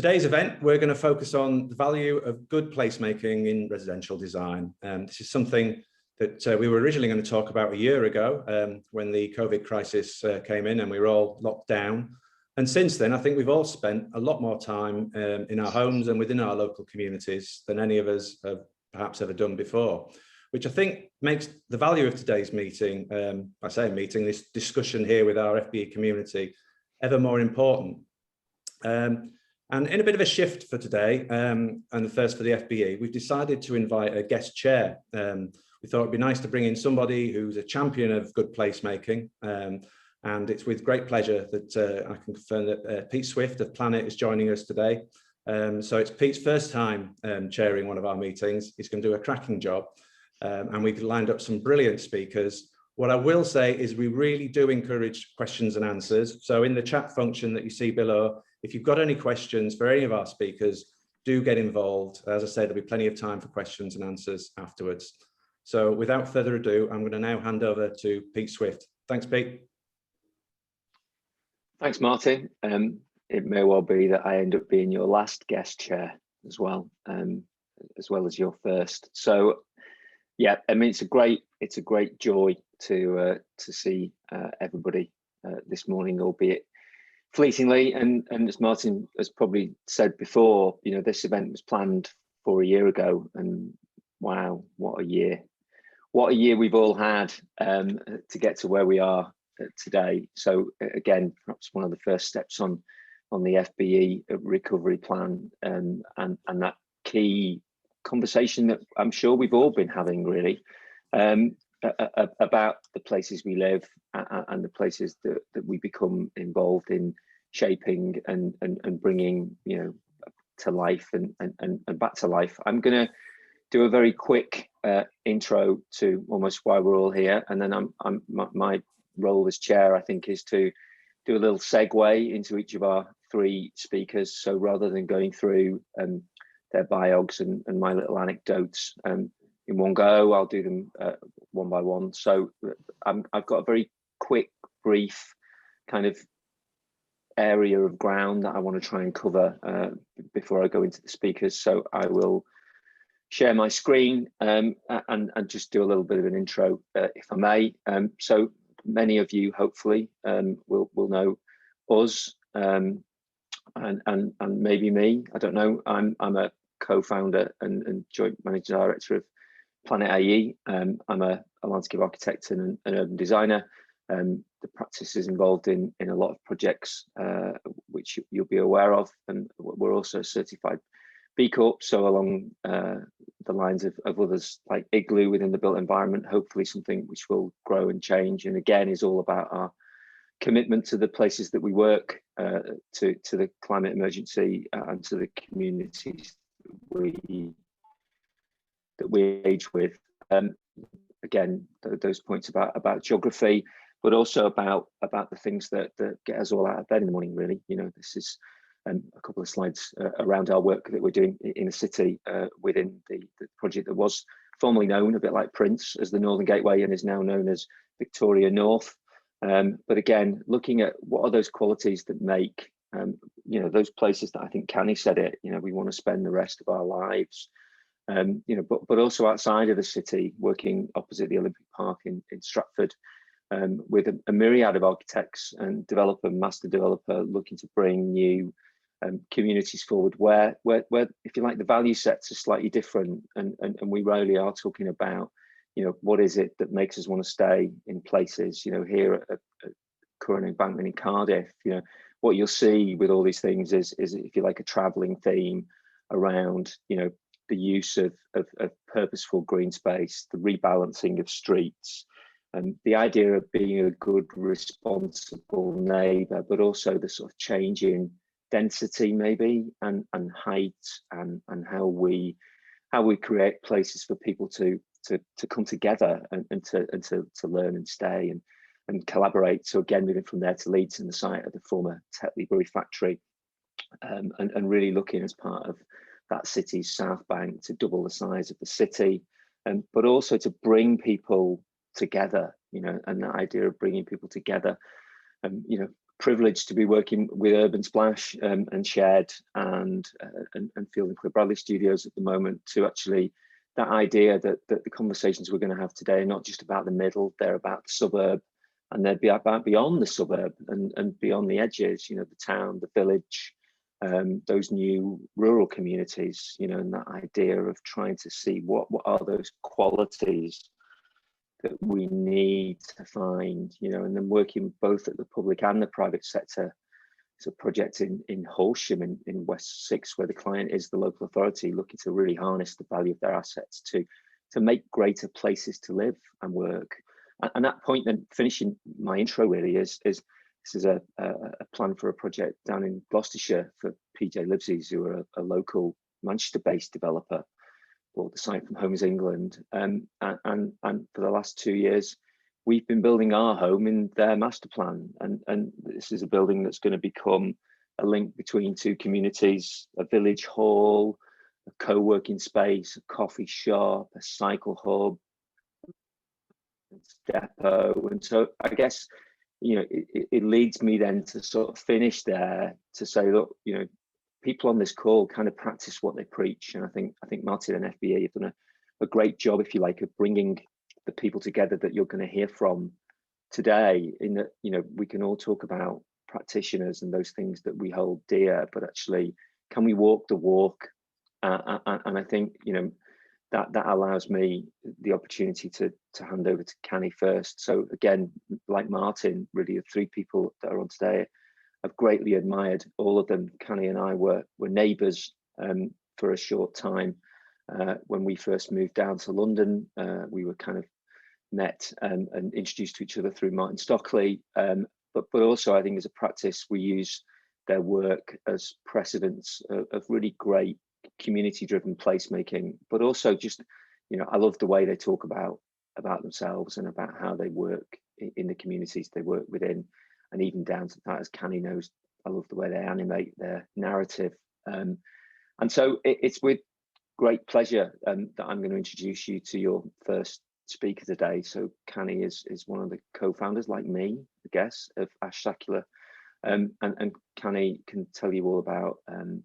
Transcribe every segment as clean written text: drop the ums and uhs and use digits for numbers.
today's event, we're going to focus on the value of good placemaking in residential design. This is something that we were originally going to talk about a year ago when the COVID crisis came in and we were all locked down. And since then, I think we've all spent a lot more time in our homes and within our local communities than any of us have perhaps ever done before, which I think makes the value of today's meeting, I say meeting, this discussion here with our FBE community, ever more important. And in a bit of a shift for today, and the first for the FBE, we've decided to invite a guest chair. We thought it'd be nice to bring in somebody who's a champion of good placemaking. And it's with great pleasure that I can confirm that Pete Swift of Planet is joining us today. So it's Pete's first time chairing one of our meetings. He's going to do a cracking job. And we've lined up some brilliant speakers. What I will say is we really do encourage questions and answers. So in the chat function that you see below, if you've got any questions for any of our speakers, do get involved. As I said, there'll be plenty of time for questions and answers afterwards. So without further ado, I'm going to now hand over to Pete Swift. Thanks, Pete. Thanks, Martin. It may well be that I end up being your last guest chair as well as your first. So, yeah, I mean, it's a great joy to see everybody this morning, albeit fleetingly. And as Martin has probably said before, you know, this event was planned for a year ago, and wow, what a year we've all had to get to where we are today. So again, perhaps one of the first steps on the FBE recovery plan, and that key conversation that I'm sure we've all been having, really, about the places we live and the places that we become involved in shaping and bringing, you know, to life and back to life. I'm going to do a very quick intro to almost why we're all here, and then my role as chair, I think, is to do a little segue into each of our three speakers. So rather than going through their biogs and my little anecdotes in one go, I'll do them one by one. So I've got a very quick, brief kind of area of ground that I want to try and cover before I go into the speakers. So I will share my screen and just do a little bit of an intro, if I may. So many of you hopefully will know us and maybe me. I don't know. I'm a co-founder and joint managing director of Planet AE. I'm a landscape architect and an urban designer. The practice is involved in a lot of projects which you'll be aware of, and we're also certified B Corp, so along the lines of others like Igloo within the built environment, hopefully something which will grow and change, and again is all about our commitment to the places that we work, to the climate emergency, and to the communities that we engage with. Again, those points about geography, but also about the things that get us all out of bed in the morning, really. You know, this is a couple of slides around our work that we're doing in the city within the project that was formerly known, a bit like Prince, as the Northern Gateway, and is now known as Victoria North. But again, looking at what are those qualities that make, you know, those places that I think Canny said it, you know, we want to spend the rest of our lives, you know, but also outside of the city, working opposite the Olympic Park in Stratford, with a myriad of architects and master developer looking to bring new communities forward where, if you like, the value sets are slightly different, and we rarely are talking about, you know, what is it that makes us want to stay in places. You know, here at Curran Embankment in Cardiff, you know, what you'll see with all these things is if you like, a travelling theme around, you know, the use of purposeful green space, the rebalancing of streets, and the idea of being a good, responsible neighbour, but also the sort of change in density maybe and height and how we create places for people to come together and to learn and stay and collaborate. So again, moving from there to Leeds and the site of the former Tetley Brewery factory, and really looking as part of that city's South Bank to double the size of the city, but also to bring people together, you know, and the idea of bringing people together, you know, privileged to be working with Urban Splash and Shared and Field and Cliff Bradley Studios at the moment, to actually that idea that the conversations we're going to have today are not just about the middle, they're about the suburb, and they'd be about beyond the suburb and beyond the edges, you know, the town, the village, those new rural communities, you know, and that idea of trying to see what are those qualities that we need to find, you know, and then working both at the public and the private sector. It's a project in Horsham in West Sussex, where the client is the local authority, looking to really harness the value of their assets to make greater places to live and work. And that point, then finishing my intro really, is this is a plan for a project down in Gloucestershire for PJ Livesies, who are a local Manchester-based developer. Bought the site from Homes England, and for the last 2 years we've been building our home in their master plan, and this is a building that's going to become a link between two communities, a village hall, a co-working space, a coffee shop, a cycle hub, depot. And so I guess, you know, it leads me then to sort of finish there to say, look, you know, people on this call kind of practice what they preach, and I think Martin and FBE have done a great job, if you like, of bringing the people together that you're going to hear from today. In that, you know, we can all talk about practitioners and those things that we hold dear, but actually, can we walk the walk? And I think, you know, that allows me the opportunity to hand over to Canny first. So again, like Martin, really the three people that are on today, I've greatly admired all of them. Canny and I were neighbours for a short time. When we first moved down to London, we were kind of met and introduced to each other through Martin Stockley. But also, I think as a practice, we use their work as precedents of really great community-driven placemaking. But also, just, you know, I love the way they talk about themselves and about how they work in the communities they work within. And even down to that, as Canny knows, I love the way they animate their narrative. And so it's with great pleasure that I'm going to introduce you to your first speaker today. So Canny is one of the co-founders, like me, I guess, of Ash Sackler. And Canny can tell you all about her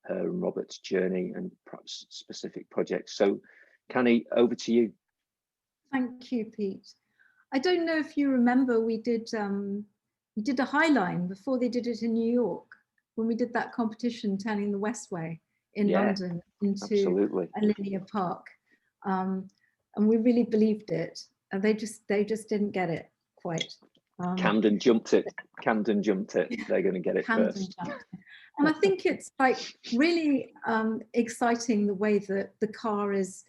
and Robert's journey and perhaps specific projects. So Canny, over to you. Thank you, Pete. I don't know if you remember, we did a Highline before they did it in New York, when we did that competition turning the Westway in London into a linear park, and we really believed it, and they just didn't get it quite. Camden jumped it. They're going to get it first. And I think it's like really exciting the way that the car is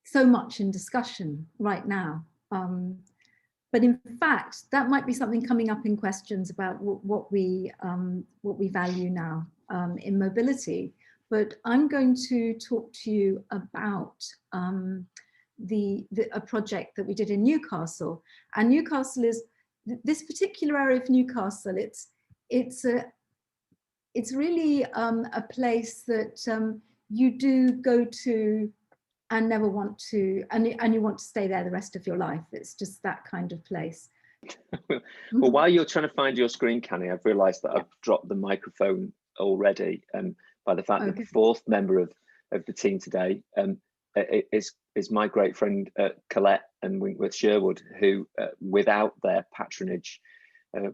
so much in discussion right now. But in fact, that might be something coming up in questions about what we value now in mobility. But I'm going to talk to you about a project that we did in Newcastle. And Newcastle is this particular area of Newcastle. It's really a place that you do go to and never want to, and you want to stay there the rest of your life. It's just that kind of place. Well, while you're trying to find your screen, Canny, I've realised that I've dropped the microphone already, by the fact that the fourth member of the team today is my great friend Colette and Winckworth Sherwood, who without their patronage,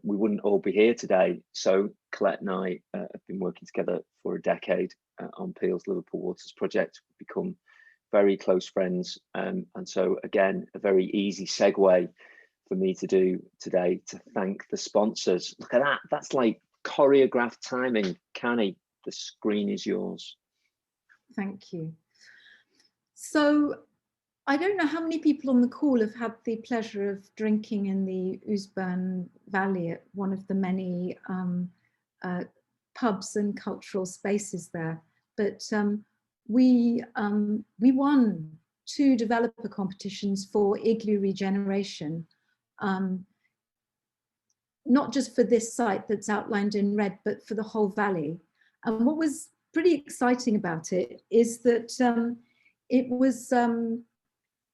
we wouldn't all be here today. So Colette and I have been working together for a decade on Peel's Liverpool Waters project. We've become very close friends, and so again, a very easy segue for me to do today to thank the sponsors. Look at that, that's like choreographed timing. Canny, the screen is yours. Thank you. So I don't know how many people on the call have had the pleasure of drinking in the Ousburn Valley at one of the many pubs and cultural spaces there, but we won 2 developer competitions for igloo regeneration, not just for this site that's outlined in red, but for the whole valley. And what was pretty exciting about it is that it was...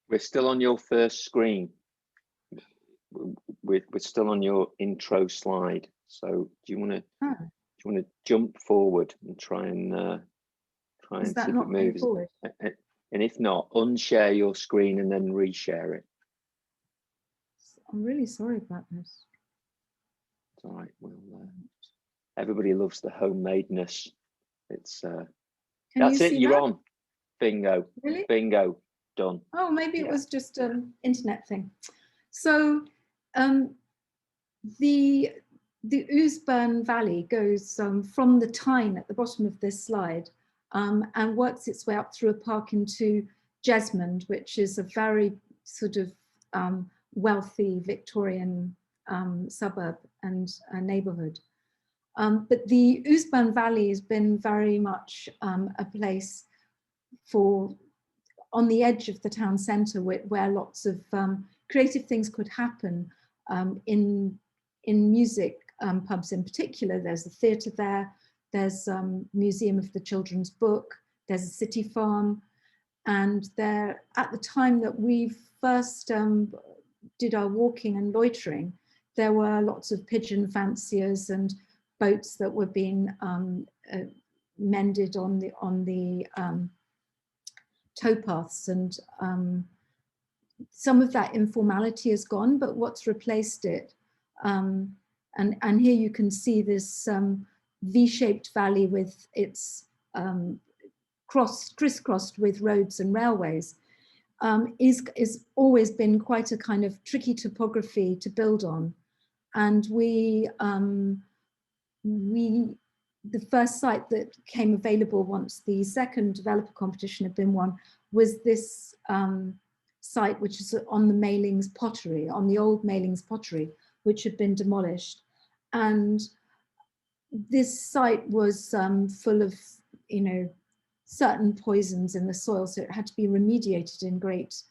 We're still on your first screen. we're still on your intro slide. So do you want to jump forward and try and see if it moves? And if not, unshare your screen and then reshare it. I'm really sorry about this. It's all right. Well, everybody loves the homemadeness. It's that's it. You're on. Bingo. Really? Bingo. Done. Oh, maybe it was just an internet thing. So the Ousburn Valley goes from the Tyne at the bottom of this slide and works its way up through a park into Jesmond, which is a very sort of wealthy Victorian suburb and neighbourhood. But the Ousburn Valley has been very much a place on the edge of the town centre where lots of creative things could happen in music pubs in particular. There's a theatre there, there's Museum of the Children's Book, there's a city farm, and there, at the time that we first did our walking and loitering, there were lots of pigeon fanciers and boats that were being mended on the towpaths, and some of that informality is gone, but what's replaced it, and here you can see this V-shaped valley with its crisscrossed with roads and railways, is always been quite a kind of tricky topography to build on. And the first site that came available once the second developer competition had been won was this site, which is on the Mailings pottery, on the old Mailings pottery, which had been demolished. And this site was full of, certain poisons in the soil, so it had to be remediated in great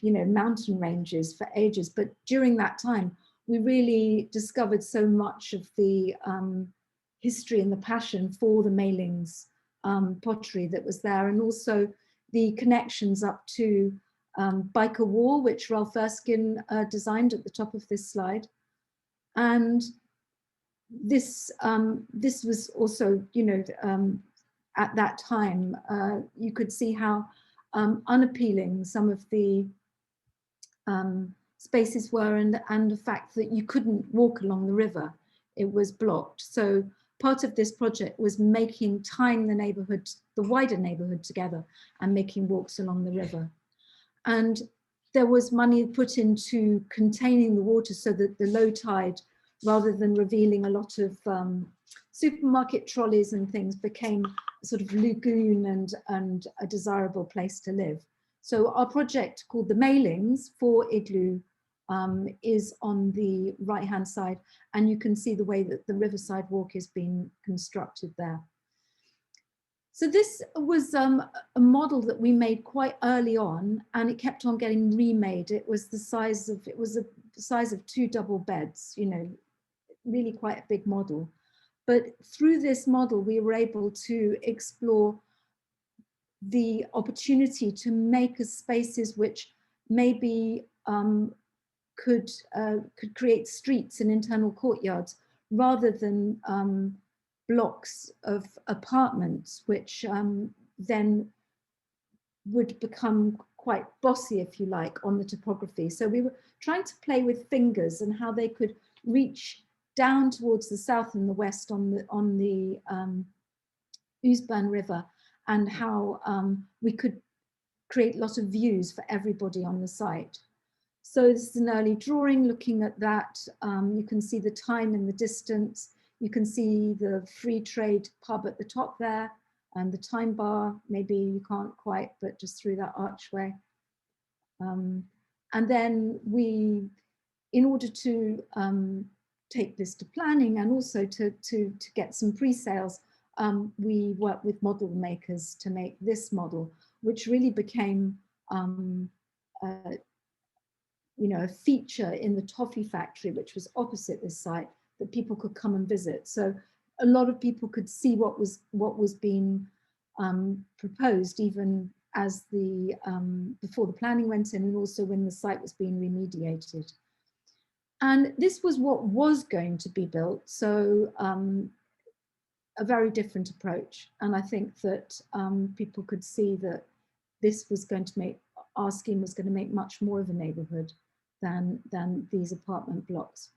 mountain ranges for ages. But during that time, we really discovered so much of the history and the passion for the Mailings pottery that was there, and also the connections up to Byker Wall, which Ralph Erskine designed at the top of this slide. And this was also, at that time, you could see how unappealing some of the spaces were, and the fact that you couldn't walk along the river. It was blocked. So part of this project was tying the neighbourhood, the wider neighbourhood together, and making walks along the river. And there was money put into containing the water so that the low tide, rather than revealing a lot of supermarket trolleys and things, became a sort of lagoon and a desirable place to live. So our project, called the Mailings for Igloo, is on the right-hand side, and you can see the way that the riverside walk is being constructed there. So this was a model that we made quite early on, and it kept on getting remade. It was the size of 2 double beds, really quite a big model. But through this model, we were able to explore the opportunity to make spaces which maybe could create streets and internal courtyards, rather than blocks of apartments, which then would become quite bossy, if you like, on the topography. So we were trying to play with fingers and how they could reach down towards the south and the west on the Ousburn River, and how we could create lots of views for everybody on the site. So this is an early drawing looking at that. You can see the Tyne in the distance. You can see the free trade pub at the top there, and the Tyne bar, maybe you can't quite, but just through that archway. And then we, in order to take this to planning and also to get some pre-sales, we worked with model makers to make this model, which really became a feature in the toffee factory, which was opposite this site, that people could come and visit. So a lot of people could see what was being proposed, even as before the planning went in, and also when the site was being remediated. And this was what was going to be built. So a very different approach. And I think that people could see that this was going to make, our scheme was going to make much more of a neighbourhood than these apartment blocks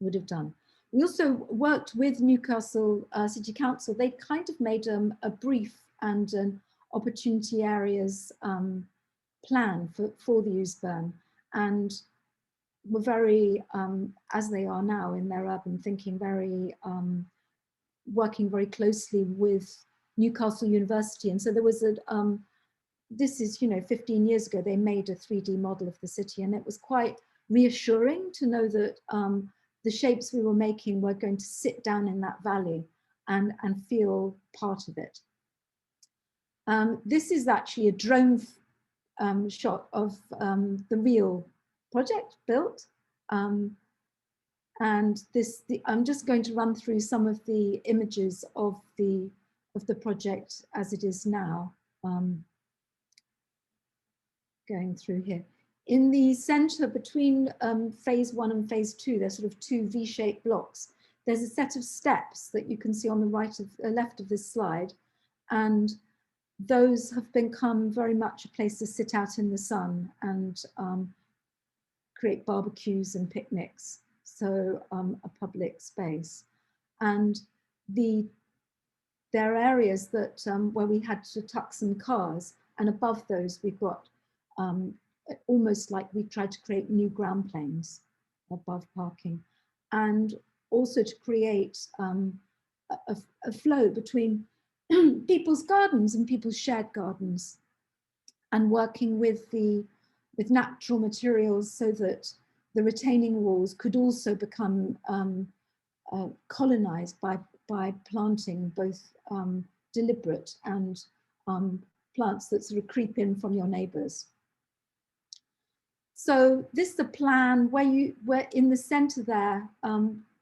would have done. We also worked with Newcastle City Council. They kind of made a brief and an opportunity areas plan for the Ousbourne, and were very, as they are now in their urban thinking, very working very closely with Newcastle University. And so there was a, this is, 15 years ago, they made a 3D model of the city, and it was quite reassuring to know that the shapes we were making were going to sit down in that valley and feel part of it. This is actually a drone shot of the real project built. And I'm just going to run through some of the images of the project as it is now. Going through here. In the center between phase 1 and phase 2, there's sort of 2 V-shaped blocks. There's a set of steps that you can see on the left of this slide, and those have become very much a place to sit out in the sun and create barbecues and picnics. So a public space. And there are areas that where we had to tuck some cars, and above those we've got almost like we tried to create new ground planes above parking, and also to create a flow between people's gardens and people's shared gardens, and working with natural materials so that the retaining walls could also become colonized by planting both deliberate and plants that sort of creep in from your neighbors. So this is the plan where in the center there,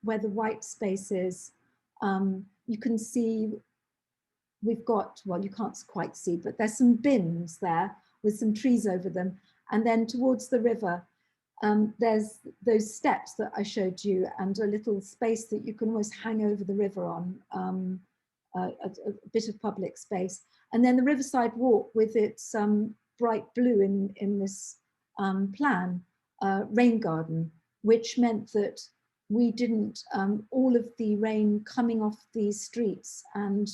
where the white space is, you can see we've got, well, you can't quite see, but there's some bins there with some trees over them. And then towards the river, there's those steps that I showed you, and a little space that you can almost hang over the river on, a bit of public space. And then the Riverside Walk with its bright blue in this plan, rain garden, which meant that we didn't, all of the rain coming off these streets and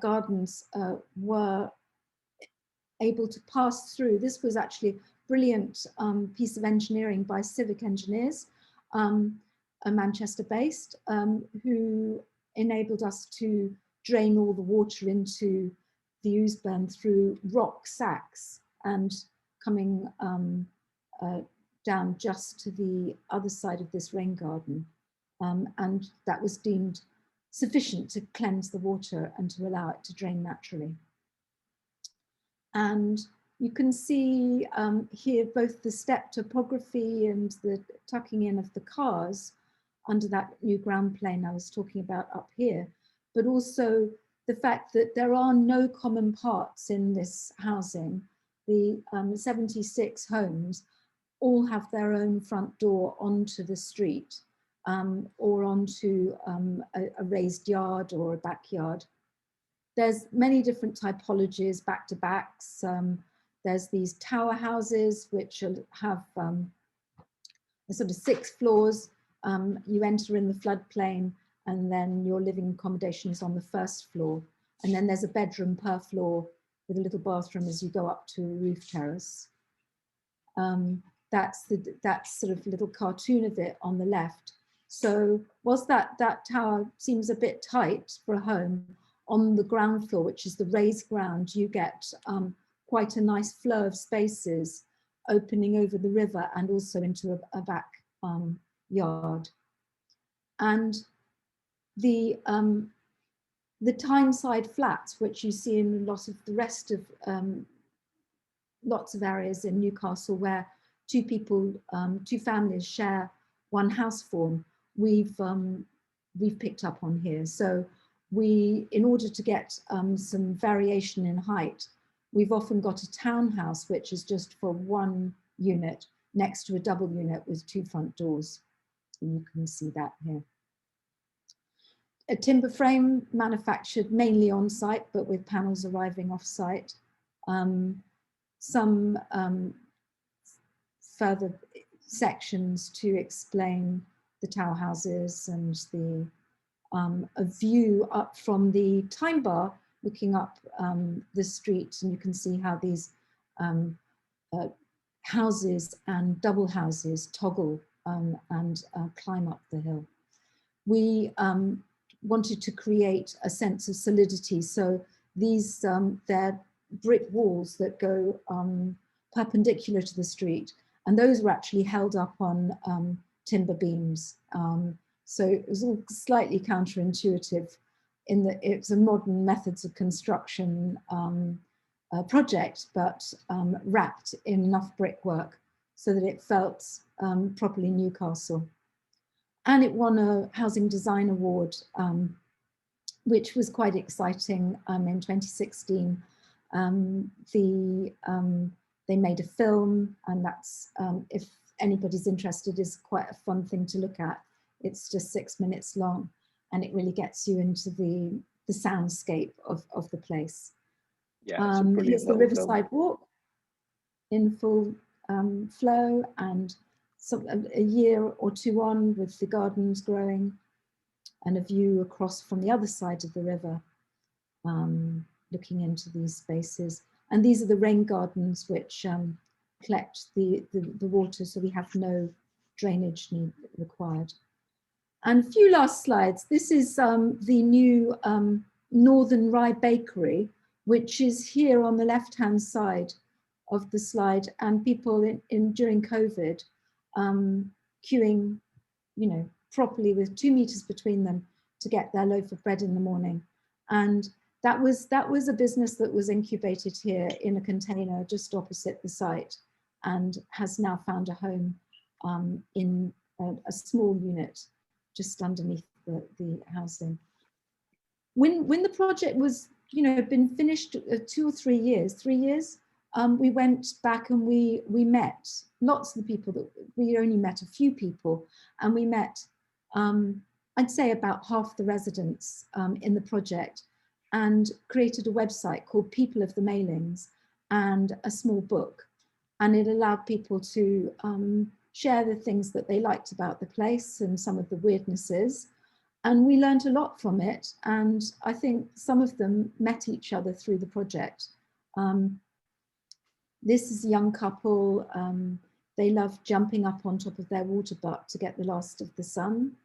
gardens were able to pass through. This was actually a brilliant piece of engineering by civic engineers, Manchester based, who enabled us to drain all the water into the Ousbourne through rock sacks and coming down just to the other side of this rain garden. And that was deemed sufficient to cleanse the water and to allow it to drain naturally. And you can see here both the step topography and the tucking in of the cars under that new ground plane I was talking about up here, but also the fact that there are no common parts in this housing. The 76 homes all have their own front door onto the street, or onto a raised yard or a backyard. There's many different typologies, back-to-backs. There's these tower houses which have sort of 6 floors. You enter in the floodplain, and then your living accommodation is on the 1st floor. And then there's a bedroom per floor with a little bathroom as you go up to a roof terrace. That's sort of little cartoon of it on the left. So whilst that tower seems a bit tight for a home, on the ground floor, which is the raised ground, you get quite a nice flow of spaces opening over the river and also into a back yard. And the Tyneside flats, which you see in a lot of the rest of lots of areas in Newcastle where two families share one house form, we've picked up on here. So in order to get some variation in height, we've often got a townhouse which is just for one unit, next to a double unit with 2 front doors. And you can see that here. A timber frame manufactured mainly on site, but with panels arriving off site. Some further sections to explain the tower houses and the a view up from the time bar, looking up the street, and you can see how these houses and double houses toggle and climb up the hill. We wanted to create a sense of solidity, so these they're brick walls that go perpendicular to the street, and those were actually held up on timber beams. So it was all slightly counterintuitive in that it's a modern methods of construction project, but wrapped in enough brickwork so that it felt properly Newcastle. And it won a Housing Design Award, which was quite exciting in 2016. They made a film, and that's, if anybody's interested, is quite a fun thing to look at. It's just 6 minutes long, and it really gets you into the soundscape of the place. Yeah, here's the Riverside Walk in full flow, and a year or two on with the gardens growing, and a view across from the other side of the river, looking into these spaces. And these are the rain gardens which collect the water, so we have no drainage need required. And a few last slides. This is the new Northern Rye Bakery, which is here on the left-hand side of the slide, and people during COVID queuing, you know, properly with 2 meters between them to get their loaf of bread in the morning. And that was a business that was incubated here in a container just opposite the site, and has now found a home in a small unit just underneath the housing. When the project was, you know, been finished 2 or 3 years, 3 years, we went back and we met lots of the people that we only met a few people, and we met, I'd say about half the residents in the project, and created a website called People of the Mailings and a small book. And it allowed people to share the things that they liked about the place and some of the weirdnesses. And we learned a lot from it. And I think some of them met each other through the project. This is a young couple. They love jumping up on top of their water butt to get the last of the sun,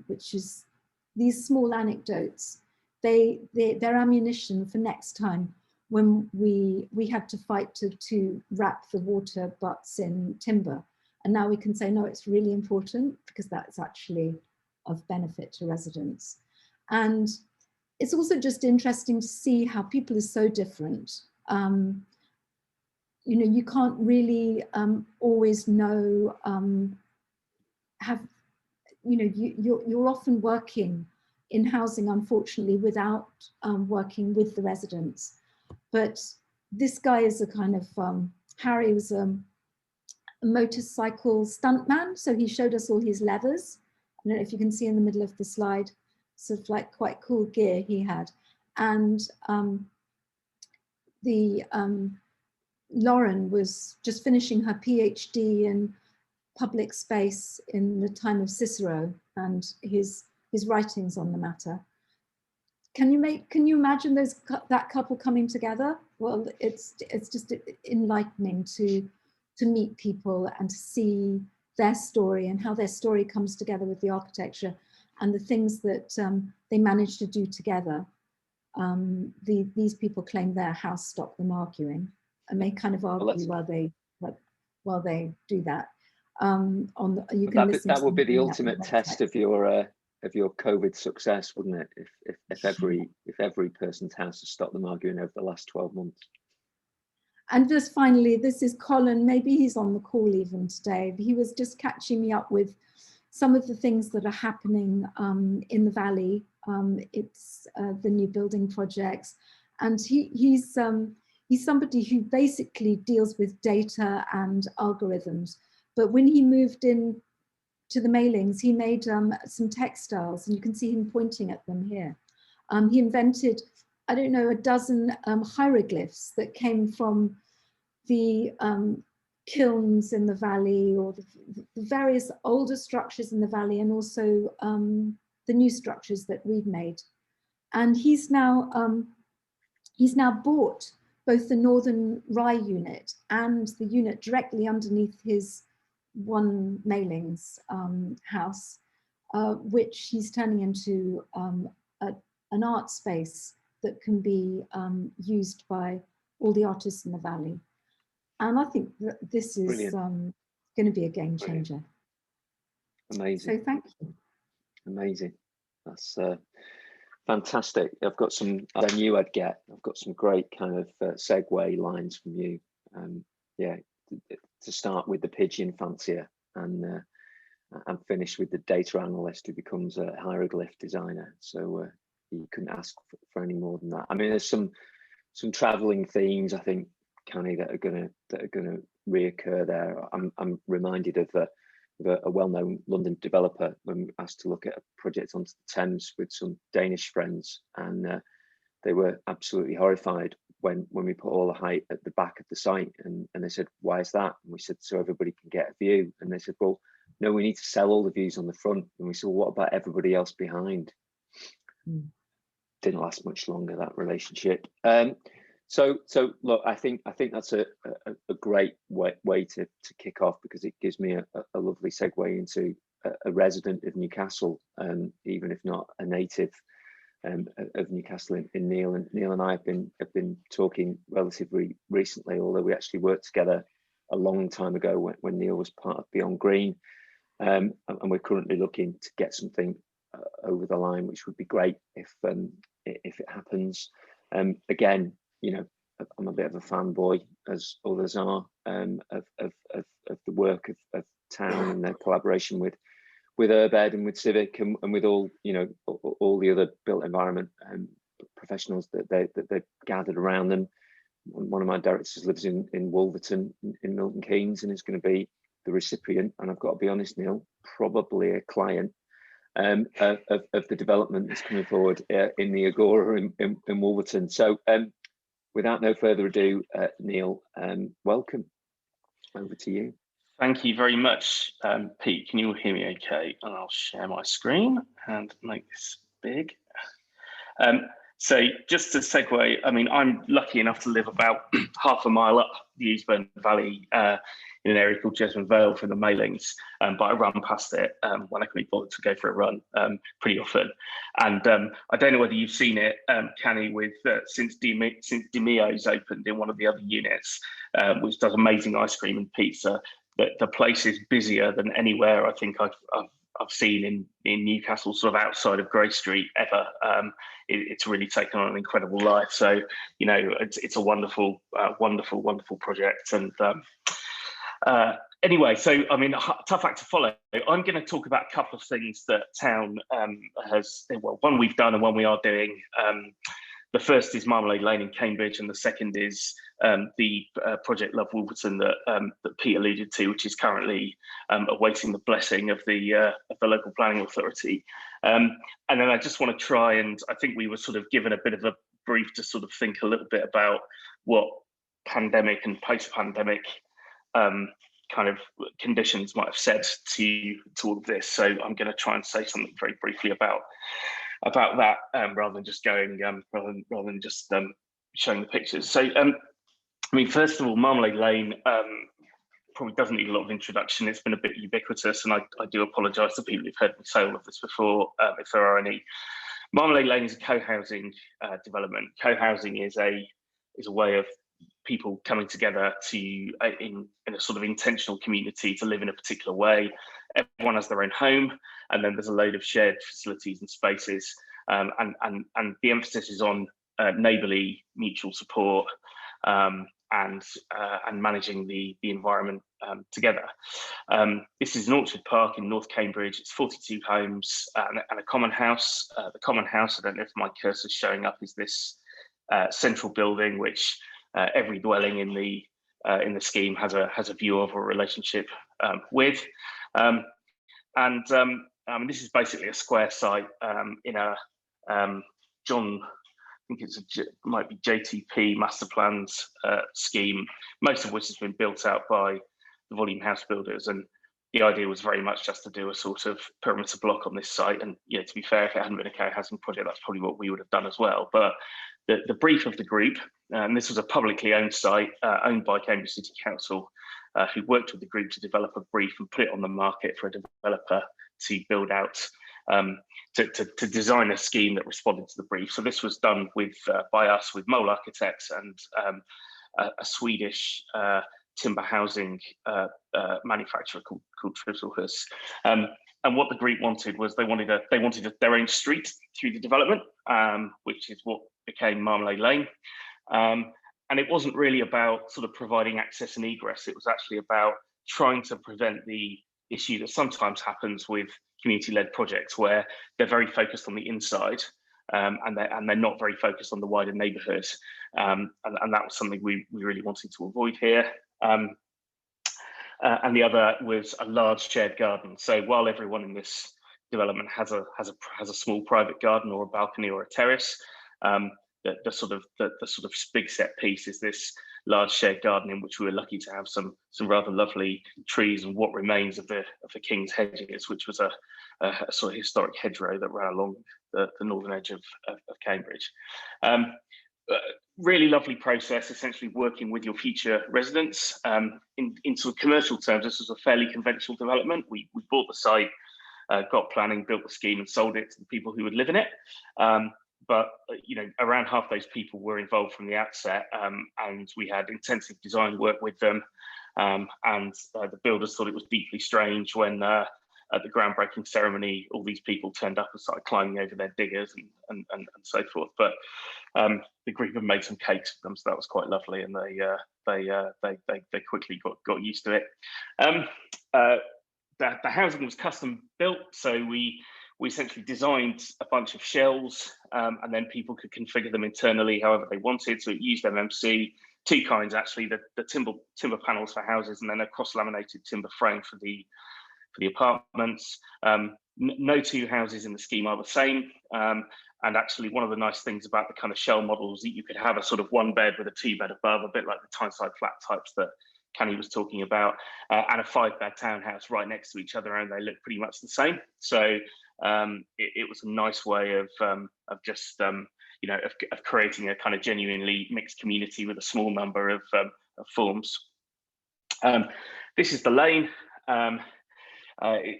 which is these small anecdotes. They're ammunition for next time when we had to fight to wrap the water butts in timber. And now we can say, no, it's really important because that's actually of benefit to residents. And it's also just interesting to see how people are so different. You know, you can't really always know, you're often working in housing, unfortunately, without working with the residents. But this guy is a kind of, Harry was a motorcycle stuntman, so he showed us all his levers. I don't know if you can see in the middle of the slide, sort of like quite cool gear he had. And Lauren was just finishing her PhD in public space in the time of Cicero and his writings on the matter. Can you imagine that couple coming together? Well, it's just enlightening to meet people and to see their story and how their story comes together with the architecture and the things that they managed to do together. These people claim their house stopped them arguing, and they kind of argue while they do that. That would be the ultimate test of your COVID success, wouldn't it? If every person's house has stopped them arguing over the last 12 months. And just finally, this is Colin. Maybe he's on the call even today. He was just catching me up with some of the things that are happening in the valley. It's the new building projects, and he's he's somebody who basically deals with data and algorithms. But when he moved in to the mailings, he made some textiles, and you can see him pointing at them here. He invented, I don't know, a dozen hieroglyphs that came from the kilns in the valley, or the various older structures in the valley, and also the new structures that we've made. And he's now bought both the Northern Rye unit and the unit directly underneath his one mailings house, which he's turning into an art space that can be used by all the artists in the valley. And I think that this is going to be a game changer. Amazing. So thank you. Amazing. That's fantastic. I've got some, I knew I'd get, I've got some great kind of segue lines from you. Yeah, to start with the pigeon fancier and finish with the data analyst who becomes a hieroglyph designer. So you couldn't ask for any more than that. I mean, there's some traveling themes, I think, Canny, that are gonna reoccur there. I'm reminded of a well-known London developer when asked to look at a project onto the Thames with some Danish friends, and they were absolutely horrified when we put all the height at the back of the site, and they said, why is that? And we said, so everybody can get a view. And they said, well, no, we need to sell all the views on the front. And we said, well, what about everybody else behind? Didn't last much longer, that relationship. So look, I think that's a great way to kick off, because it gives me a lovely segue into a resident of Newcastle, even if not a native of Newcastle, in Neil. And Neil and I have been talking relatively recently, although we actually worked together a long time ago when Neil was part of Beyond Green, and we're currently looking to get something over the line, which would be great if it happens. Again, you know, I'm a bit of a fanboy, as others are, of the work of Town and their collaboration with Urbed and with Civic and with all, you know, all the other built environment professionals that they've gathered around them. One of my directors lives in Wolverton in Milton Keynes and is going to be the recipient, and I've got to be honest, Neil, probably a client of the development that's coming forward in the Agora in Wolverton. So without no further ado, Neil, welcome. Over to you. Thank you very much, Pete. Can you all hear me okay? And I'll share my screen and make this big. So just to segue, I mean, I'm lucky enough to live about half a mile up the Eastbourne Valley in an area called Jesmond Vale for the mailings, but I run past it when I can be bothered to go for a run pretty often. And I don't know whether you've seen it, Canny, with since Demio's opened in one of the other units, which does amazing ice cream and pizza. The place is busier than anywhere I think I've seen in Newcastle, sort of outside of Grey Street ever. It's really taken on an incredible life. So, you know, it's a wonderful, wonderful project. And anyway, so I mean, tough act to follow. I'm going to talk about a couple of things that Town has, well, one we've done and one we are doing. The first is Marmalade Lane in Cambridge, and the second is the Project Love Wolverton that Pete alluded to, which is currently awaiting the blessing of the local planning authority. And then I just want to try, and I think we were sort of given a bit of a brief to sort of think a little bit about what pandemic and post-pandemic kind of conditions might have said to all of this. So I'm going to try and say something very briefly about that, rather than just going, rather than just showing the pictures. So, I mean, first of all, Marmalade Lane probably doesn't need a lot of introduction. It's been a bit ubiquitous, and I do apologise to people who've heard me say all of this before, if there are any. Marmalade Lane is a co-housing development. Co-housing is a way of people coming together to in a sort of intentional community to live in a particular way. Everyone has their own home, and then there's a load of shared facilities and spaces, and the emphasis is on neighbourly mutual support and managing the environment together. This is an orchard park in North Cambridge. It's 42 homes and a common house. The common house, I don't know if my cursor's showing up, is this central building, which every dwelling in the scheme has a view of or relationship with. This is basically a square site in a John, I think might be JTP master plans scheme, most of which has been built out by the volume house builders. And the idea was very much just to do a sort of perimeter block on this site. And to be fair, if it hadn't been a co-housing project, that's probably what we would have done as well. But the brief of the group, and this was a publicly owned site owned by Cambridge City Council, who worked with the group to develop a brief and put it on the market for a developer to build out, to design a scheme that responded to the brief. So this was done by us with Mole Architects and a Swedish timber housing manufacturer called Trisselhus. And what the group wanted was they wanted their own street through the development, which is what became Marmalade Lane. And it wasn't really about sort of providing access and egress. It was actually about trying to prevent the issue that sometimes happens with community-led projects, where they're very focused on the inside and they're not very focused on the wider neighbourhood. And that was something we really wanted to avoid here. And the other was a large shared garden. So while everyone in this development has a small private garden or a balcony or a terrace, the sort of big set piece is this large shared garden in which we were lucky to have some rather lovely trees and what remains of the King's Hedges, which was a sort of historic hedgerow that ran along the northern edge of Cambridge. Really lovely process, essentially working with your future residents. In sort of commercial terms, this was a fairly conventional development. We bought the site, got planning, built the scheme and sold it to the people who would live in it. But around half those people were involved from the outset, and we had intensive design work with them. The builders thought it was deeply strange when at the groundbreaking ceremony, all these people turned up and started climbing over their diggers and so forth. But the group had made some cakes for them, so that was quite lovely, and they quickly got used to it. The housing was custom built, so we essentially designed a bunch of shells, and then people could configure them internally however they wanted. So it used MMC, two kinds actually: the timber panels for houses, and then a cross-laminated timber frame for the apartments. No two houses in the scheme are the same. And actually, one of the nice things about the kind of shell models that you could have a sort of one bed with a two bed above, a bit like the Tyneside flat types that Canny was talking about, and a 5-bed townhouse right next to each other, and they look pretty much the same. So it was a nice way of just of creating a kind of genuinely mixed community with a small number of forms. This is the lane.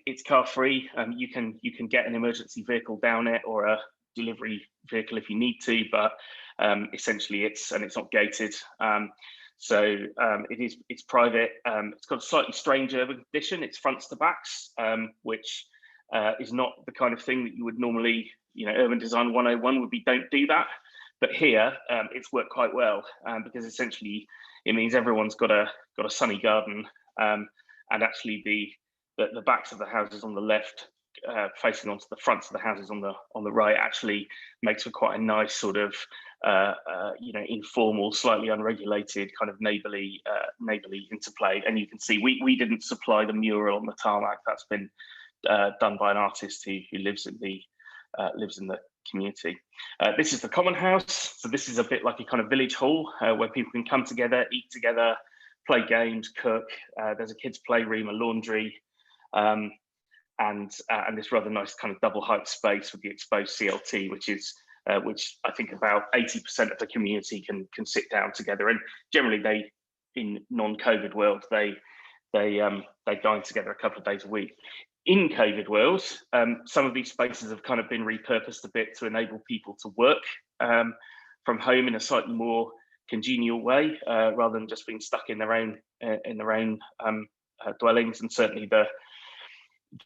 It's car free. You can get an emergency vehicle down it or a delivery vehicle if you need to, but essentially it's not gated. So it's private. It's got a slightly strange urban condition. It's fronts to backs, which is not the kind of thing that you would normally, urban design 101 would be, don't do that. But here it's worked quite well because essentially it means everyone's got a sunny garden, and actually the backs of the houses on the left facing onto the fronts of the houses on the right actually makes for quite a nice sort of informal, slightly unregulated kind of neighbourly interplay. And you can see we didn't supply the mural on the tarmac. That's been done by an artist who lives in the community. This is the common house. So this is a bit like a kind of village hall where people can come together, eat together, play games, cook. There's a kids' playroom, a laundry, and this rather nice kind of double height space with the exposed CLT, which I think about 80% of the community can sit down together. And generally, in non-COVID world, they dine together a couple of days a week. In COVID world, some of these spaces have kind of been repurposed a bit to enable people to work from home in a slightly more congenial way, rather than just being stuck in their own dwellings. And certainly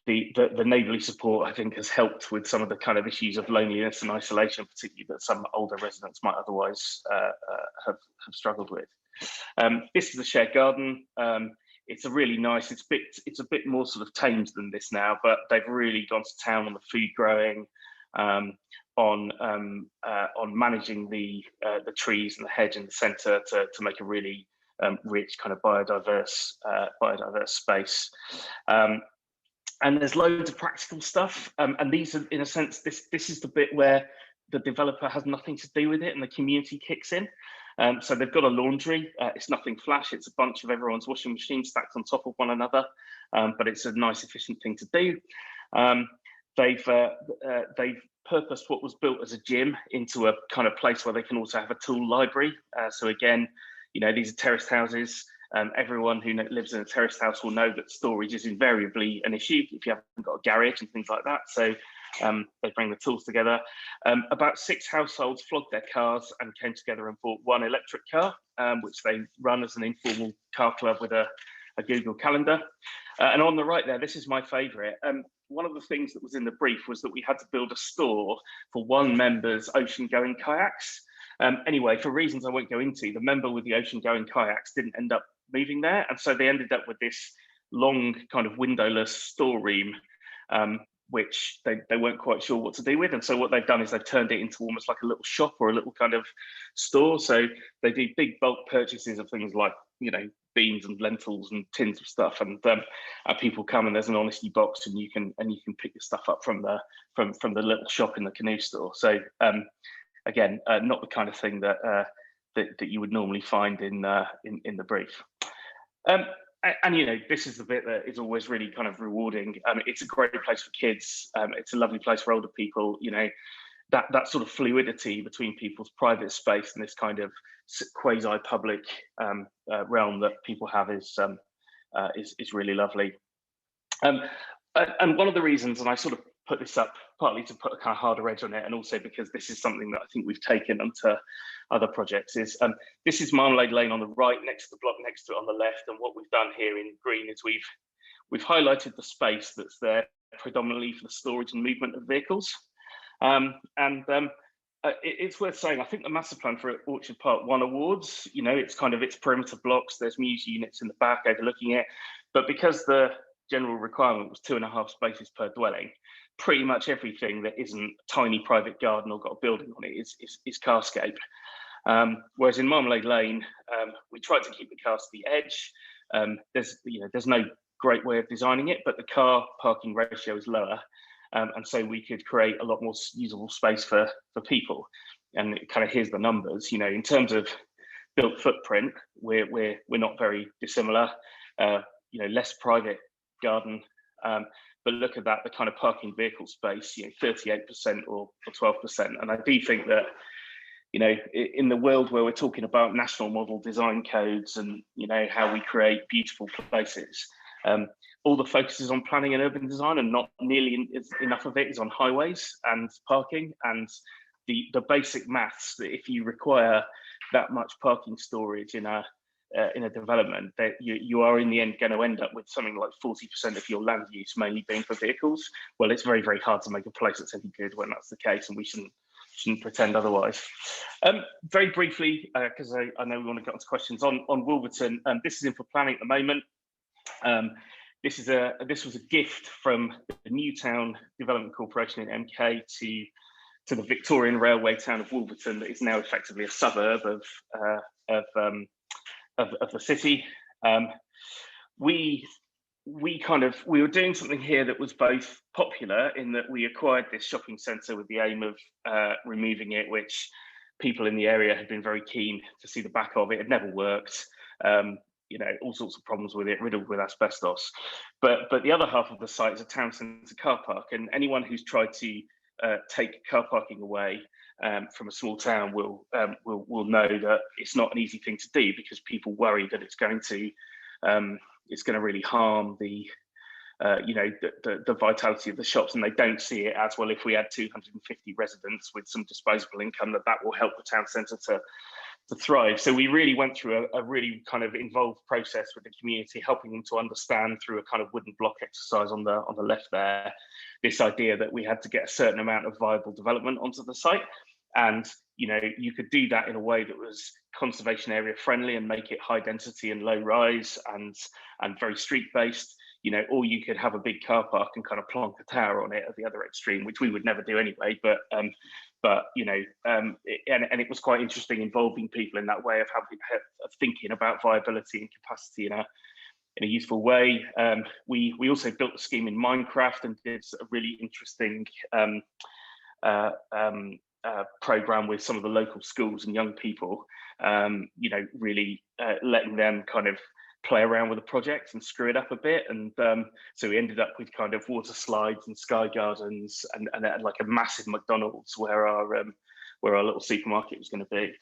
the neighbourly support, I think, has helped with some of the kind of issues of loneliness and isolation, particularly that some older residents might otherwise have struggled with. This is a shared garden. It's a really nice. It's a bit more sort of tamed than this now, but they've really gone to town on the food growing. on managing the trees and the hedge in the centre to make a really rich kind of biodiverse space. And there's loads of practical stuff, and these are, in a sense, this is the bit where the developer has nothing to do with it and the community kicks in. So they've got a laundry. It's nothing flash. It's a bunch of everyone's washing machines stacked on top of one another, but it's a nice, efficient thing to do. They've purposed what was built as a gym into a kind of place where they can also have a tool library. So again, you know, these are terraced houses. Everyone who lives in a terraced house will know that storage is invariably an issue if you haven't got a garage and things like that. So they bring the tools together. About 6 households flogged their cars and came together and bought 1 electric car, which they run as an informal car club with a Google Calendar. And on the right there, this is my favourite. One of the things that was in the brief was that we had to build a store for 1 member's ocean-going kayaks. Anyway, for reasons I won't go into, the member with the ocean-going kayaks didn't end up moving there, and so they ended up with this long kind of windowless storeroom, which they weren't quite sure what to do with. And so what they've done is they've turned it into almost like a little shop or a little kind of store. So they do big bulk purchases of things like, you know, beans and lentils and tins of stuff, and people come and there's an honesty box and you can pick your stuff up from the little shop in the canoe store. So again, not the kind of thing that you would normally find in the brief. And you know, this is the bit that is always really kind of rewarding. It's a great place for kids. It's a lovely place for older people. You know, that sort of fluidity between people's private space and this kind of quasi-public realm that people have is really lovely. And one of the reasons, and I sort of put this up partly to put a kind of harder edge on it, and also because this is something that I think we've taken onto other projects, is this is Marmalade Lane on the right, next to the block next to it on the left. And what we've done here in green is we've highlighted the space that's there predominantly for the storage and movement of vehicles. It's worth saying, I think the master plan for Orchard Park won awards. You know, it's kind of its perimeter blocks, there's muse units in the back overlooking it, but because the general requirement was 2.5 spaces per dwelling, pretty much everything that isn't a tiny private garden or got a building on it is carscape. Whereas in Marmalade Lane, we tried to keep the cars to the edge. There's no great way of designing it, but the car parking ratio is lower, and so we could create a lot more usable space for people. And it kind of, here's the numbers. You know, in terms of built footprint, we're not very dissimilar. You know, less private garden, but look at that, the kind of parking vehicle space, you know, 38% or 12%. And I do think that, you know, in the world where we're talking about national model design codes and, you know, how we create beautiful places, all the focus is on planning and urban design, and not nearly enough of it is on highways and parking. And the basic maths that if you require that much parking storage in a development, that you are in the end going to end up with something like 40% of your land use mainly being for vehicles. Well, it's very, very hard to make a place that's any good when that's the case, and we shouldn't pretend otherwise. Very briefly, because I know we want to get on to questions on Wolverton. This is in for planning at the moment. This was a gift from the Newtown Development Corporation in MK to the Victorian railway town of Wolverton, that is now effectively a suburb of the city. We were doing something here that was both popular in that we acquired this shopping centre with the aim of removing it, which people in the area had been very keen to see the back of. It had never worked. You know, all sorts of problems with it, riddled with asbestos. But the other half of the site is a town centre car park, and anyone who's tried to take car parking away from a small town will know that it's not an easy thing to do, because people worry that it's going to really harm the vitality of the shops, and they don't see it as, well, if we had 250 residents with some disposable income, that will help the town centre to thrive. So we really went through a really kind of involved process with the community, helping them to understand through a kind of wooden block exercise on the left there, this idea that we had to get a certain amount of viable development onto the site. And, you know, you could do that in a way that was conservation area friendly and make it high density and low rise and very street based. you know, or you could have a big car park and kind of plonk a tower on it at the other extreme, which we would never do anyway. But you know, and it was quite interesting involving people in that way of thinking about viability and capacity in a useful way. We also built the scheme in Minecraft and did a really interesting program with some of the local schools and young people, you know, really letting them kind of play around with the project and screw it up a bit. And so we ended up with kind of water slides and sky gardens and like a massive McDonald's where our little supermarket was going to be.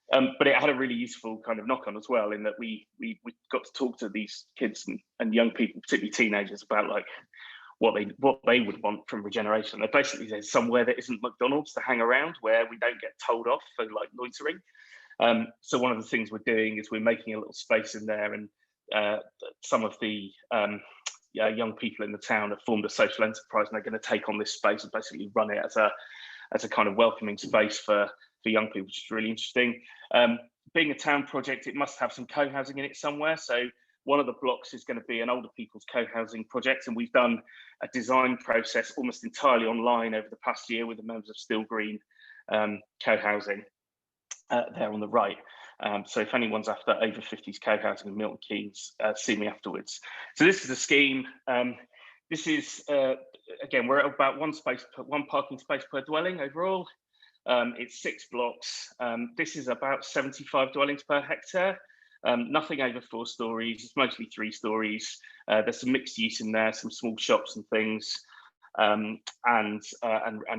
But it had a really useful kind of knock on as well, in that we got to talk to these kids and young people, particularly teenagers, about like what they would want from regeneration. They basically said somewhere that isn't McDonald's to hang around, where we don't get told off for like loitering. So one of the things we're doing is we're making a little space in there, and some of the young people in the town have formed a social enterprise, and they're going to take on this space and basically run it as a kind of welcoming space for young people, which is really interesting. Being a town project, it must have some co-housing in it somewhere. So one of the blocks is going to be an older people's co-housing project, and we've done a design process almost entirely online over the past year with the members of Still Green co-housing there on the right. So if anyone's after over 50s co-housing in Milton Keynes, see me afterwards. So this is a scheme. This is, again, we're at about one parking space per dwelling overall. It's 6 blocks. This is about 75 dwellings per hectare. Nothing over 4 stories. It's mostly 3 stories. There's some mixed use in there, some small shops and things, and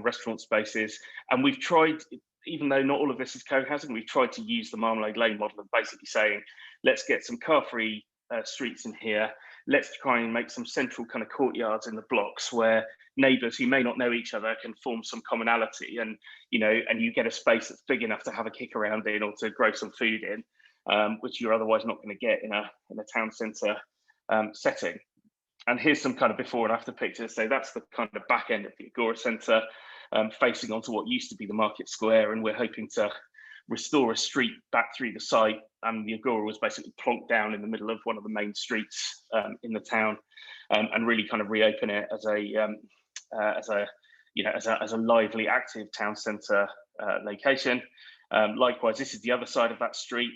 restaurant spaces. And we've tried, even though not all of this is co-housing, we've tried to use the Marmalade Lane model of basically saying, let's get some car-free streets in here. Let's try and make some central kind of courtyards in the blocks where neighbours who may not know each other can form some commonality, and you know, and you get a space that's big enough to have a kick around in or to grow some food in, which you're otherwise not going to get in a town centre setting. And here's some kind of before and after pictures. So that's the kind of back end of the Agora Centre, facing onto what used to be the Market Square, and we're hoping to restore a street back through the site. And the Agora was basically plonked down in the middle of one of the main streets in the town, and really kind of reopen it as a lively, active town centre location. Likewise, this is the other side of that street.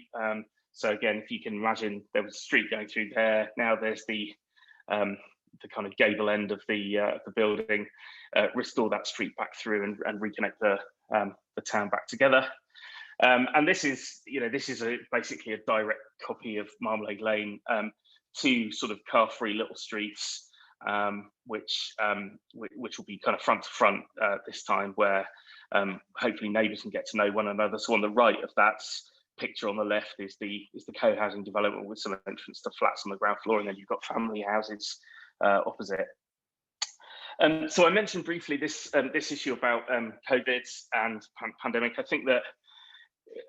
So again, if you can imagine, there was a street going through there. Now there's the kind of gable end of the building. Restore that street back through and reconnect the town back together. And this is, you know, basically a direct copy of Marmalade Lane, 2 sort of car-free little streets, which will be kind of front to front this time, where hopefully neighbours can get to know one another. So on the right of that picture on the left is the co-housing development with some entrance to flats on the ground floor, and then you've got family houses opposite. So I mentioned briefly this issue about COVID and pandemic. I think that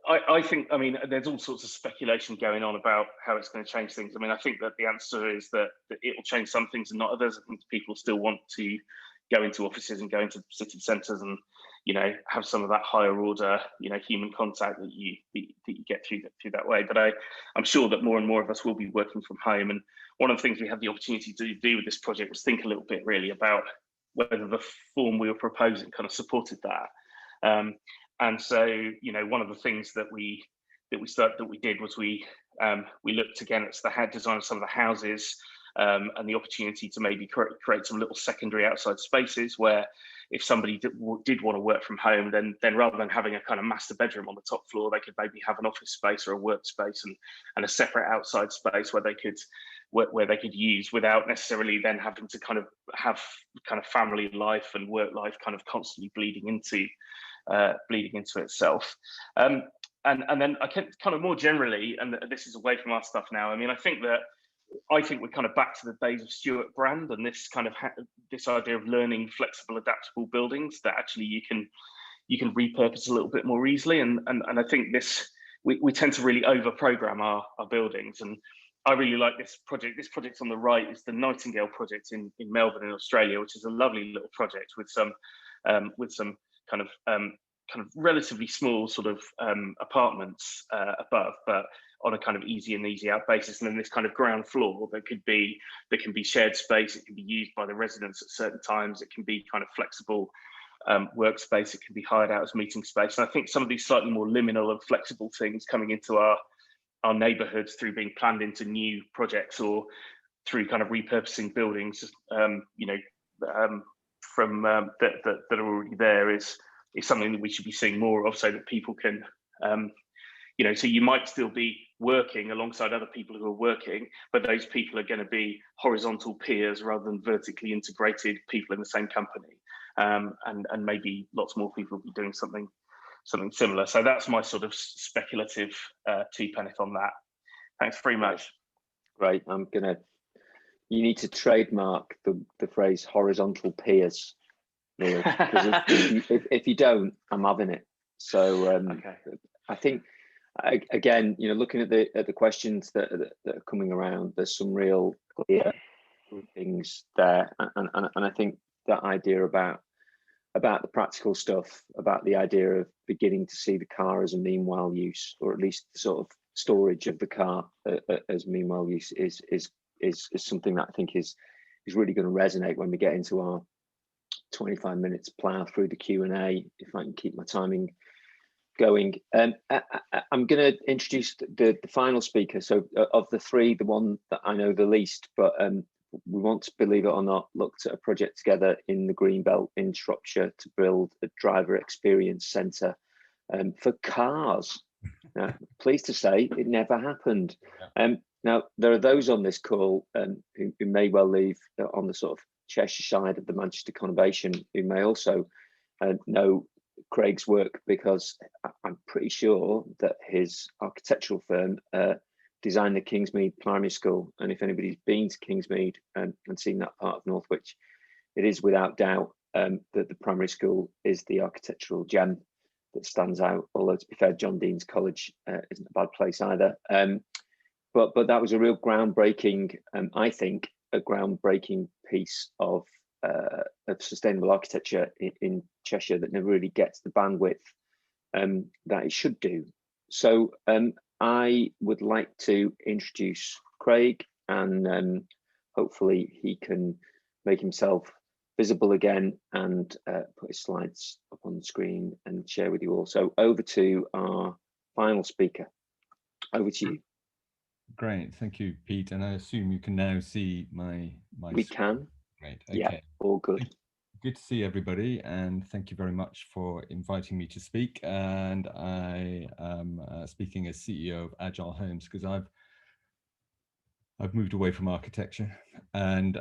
I mean, there's all sorts of speculation going on about how it's going to change things. I mean, I think that the answer is that it will change some things and not others. I think people still want to go into offices and go into city centres and, you know, have some of that higher order, you know, human contact that you get through that way. But I'm sure that more and more of us will be working from home. And one of the things we had the opportunity to do with this project was think a little bit really about whether the form we were proposing kind of supported that. And so, you know, one of the things that we did was we looked again at the design of some of the houses, and the opportunity to maybe create some little secondary outside spaces where, if somebody did want to work from home, then rather than having a kind of master bedroom on the top floor, they could maybe have an office space or a workspace and a separate outside space where they could use, without necessarily then having to kind of have kind of family life and work life kind of constantly bleeding into itself. And then I can kind of more generally, and this is away from our stuff now, I mean, I think we're kind of back to the days of Stuart Brand and this kind of this idea of learning flexible, adaptable buildings that actually you can repurpose a little bit more easily. And I think we tend to really over program our buildings. And I really like this project. This project on the right is the Nightingale project in Melbourne in Australia, which is a lovely little project with some kind of relatively small sort of apartments above, but on a kind of easy in, easy out basis. And then this kind of ground floor that can be shared space. It can be used by the residents at certain times. It can be kind of flexible workspace. It can be hired out as meeting space. And I think some of these slightly more liminal and flexible things coming into our neighbourhoods through being planned into new projects or through kind of repurposing buildings, from that are already there is something that we should be seeing more of, so that people can, so you might still be working alongside other people who are working, but those people are going to be horizontal peers rather than vertically integrated people in the same company, and maybe lots more people will be doing something similar. So that's my sort of speculative two-penneth on that. Thanks very much. Great. You need to trademark the phrase horizontal peers, Neil, because if you don't, I'm having it. So okay. I think, again, looking at the questions that are coming around, there's some real clear things there, and I think that idea about the practical stuff, about the idea of beginning to see the car as a mean well use, or at least the sort of storage of the car as mean well use, is something that I think is really going to resonate when we get into our 25 minutes plough through the Q&A, if I can keep my timing going. I'm going to introduce the final speaker. So of the three, the one that I know the least, but we want to, believe it or not, looked at a project together in the Greenbelt in Shropshire to build a driver experience centre for cars. Now, pleased to say it never happened. Now, there are those on this call who may well live on the sort of Cheshire side of the Manchester conurbation, who may also know Craig's work, because I'm pretty sure that his architectural firm designed the Kingsmead Primary School. And if anybody's been to Kingsmead and seen that part of Northwich, it is without doubt that the primary school is the architectural gem that stands out. Although, to be fair, John Dean's College isn't a bad place either. But that was a real groundbreaking, I think, a groundbreaking piece of sustainable architecture in Cheshire that never really gets the bandwidth that it should do. So I would like to introduce Craig, and hopefully he can make himself visible again and put his slides up on the screen and share with you all. So over to our final speaker. Over to you. Great, thank you, Pete. And I assume you can now see my We screen. can. Great. Okay. Yeah, all good. Good to see everybody, and thank you very much for inviting me to speak. And I am speaking as CEO of Agile Homes because I've moved away from architecture, and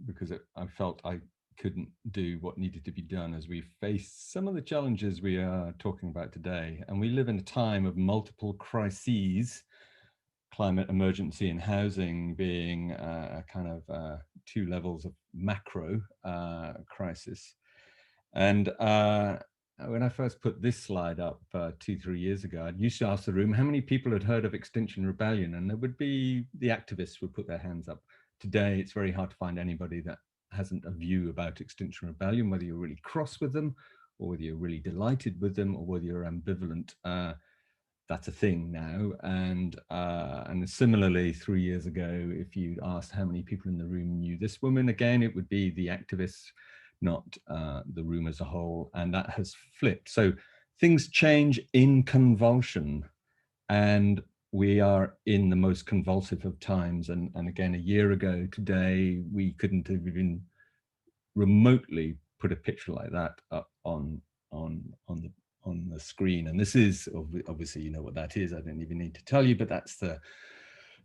because I felt I couldn't do what needed to be done as we face some of the challenges we are talking about today. And we live in a time of multiple crises, climate emergency and housing being a kind of 2 levels of macro crisis. And when I first put this slide up 2-3 years ago, I used to ask the room how many people had heard of Extinction Rebellion, and there would be the activists would put their hands up. Today, it's very hard to find anybody that hasn't a view about Extinction Rebellion, whether you're really cross with them, or whether you're really delighted with them, or whether you're ambivalent. That's a thing now. And similarly, 3 years ago, if you asked how many people in the room knew this woman, again, it would be the activists, not the room as a whole. And that has flipped. So things change in convulsion, and we are in the most convulsive of times. And again, a year ago today, we couldn't have even remotely put a picture like that up on the screen. And this is obviously, you know what that is, I don't even need to tell you, but that's the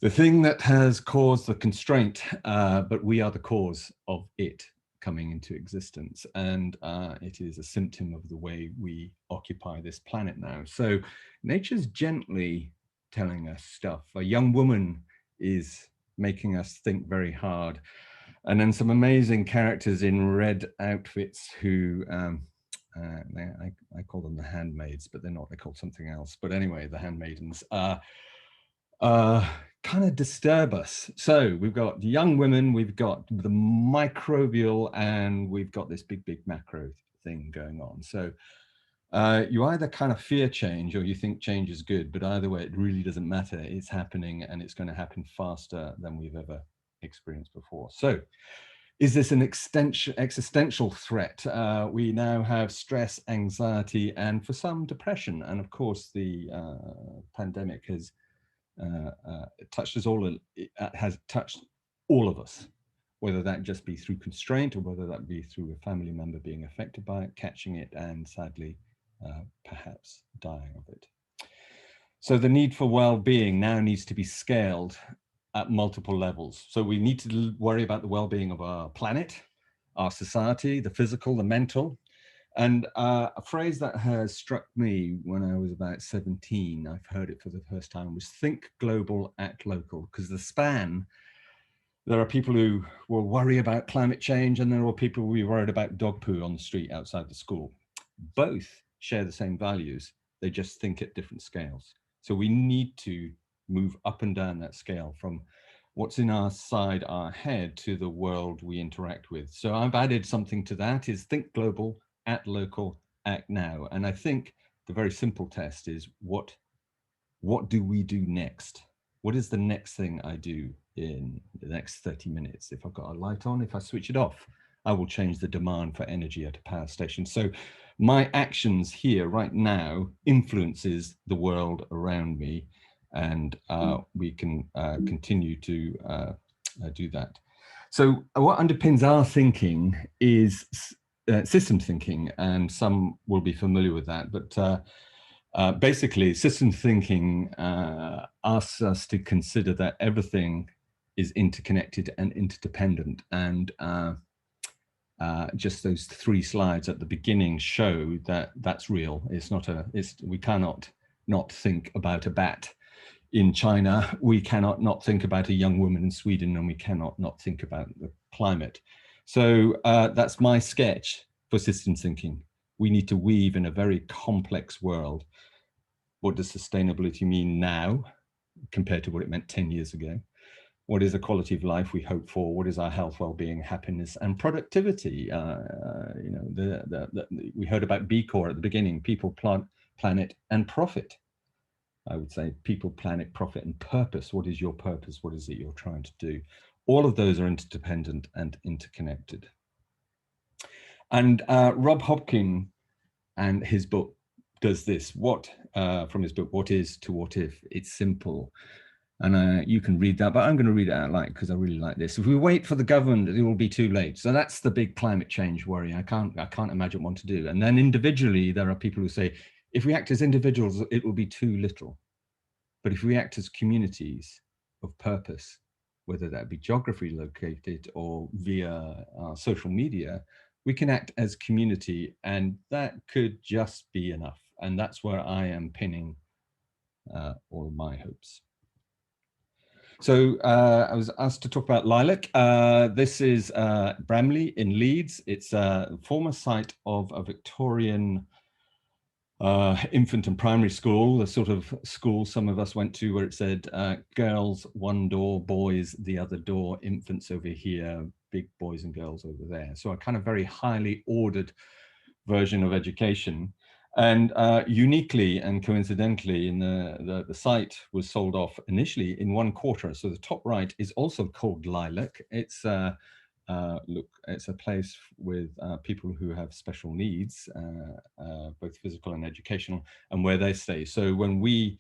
thing that has caused the constraint, but we are the cause of it coming into existence. And it is a symptom of the way we occupy this planet now. So nature's gently telling us stuff. A young woman is making us think very hard. And then some amazing characters in red outfits who, I call them the handmaids, but they're not, they're called something else. But anyway, the handmaidens kind of disturb us. So we've got young women, we've got the microbial, and we've got this big macro thing going on. So you either kind of fear change or you think change is good, but either way, it really doesn't matter. It's happening, and it's going to happen faster than we've ever experienced before. So is this an existential threat? We now have stress, anxiety, and for some depression. And of course, the pandemic has touched us all. It has touched all of us, whether that just be through constraint or whether that be through a family member being affected by it, catching it, and sadly, perhaps dying of it. So the need for well-being now needs to be scaled at multiple levels. So we need to worry about the well-being of our planet, our society, the physical, the mental. And a phrase that has struck me when I was about 17, I've heard it for the first time, was think global, act local, because the span, there are people who will worry about climate change, and there are people who will be worried about dog poo on the street outside the school. Both share the same values, they just think at different scales. So we need to move up and down that scale from what's in our head to the world we interact with. So I've added something to that, is think global, act local, act now. And I think the very simple test is what do we do next? What is the next thing I do in the next 30 minutes? If I've got a light on, if I switch it off, I will change the demand for energy at a power station. So my actions here right now influences the world around me, and we can continue to do that. So what underpins our thinking is system thinking, and some will be familiar with that, but basically system thinking asks us to consider that everything is interconnected and interdependent, and just those 3 slides at the beginning show that that's real. It's not we cannot not think about a bat in China, we cannot not think about a young woman in Sweden, and we cannot not think about the climate. So that's my sketch for systems thinking. We need to weave in a very complex world. What does sustainability mean now compared to what it meant 10 years ago? What is the quality of life we hope for? What is our health, well-being, happiness, and productivity? You know, we heard about B Corp at the beginning: people, planet, and profit. I would say people, planet, profit, and purpose. What is your purpose? What is it you're trying to do? All of those are interdependent and interconnected. And Rob Hopkin and his book does this. From his book, What Is to What If? It's simple. And you can read that, but I'm going to read it out loud because I really like this. If we wait for the government, it will be too late. So that's the big climate change worry. I can't imagine what to do. And then individually, there are people who say, if we act as individuals, it will be too little. But if we act as communities of purpose, whether that be geography located or via social media, we can act as community, and that could just be enough. And that's where I am pinning all of my hopes. So I was asked to talk about Lilac. This is Bramley in Leeds. It's a former site of a Victorian infant and primary school, the sort of school some of us went to where it said girls one door, boys the other door, infants over here, big boys and girls over there. So a kind of very highly ordered version of education. And uniquely and coincidentally, in the site was sold off initially in 1 quarter. So the top right is also called Lilac. It's it's a place with people who have special needs, both physical and educational, and where they stay. So when we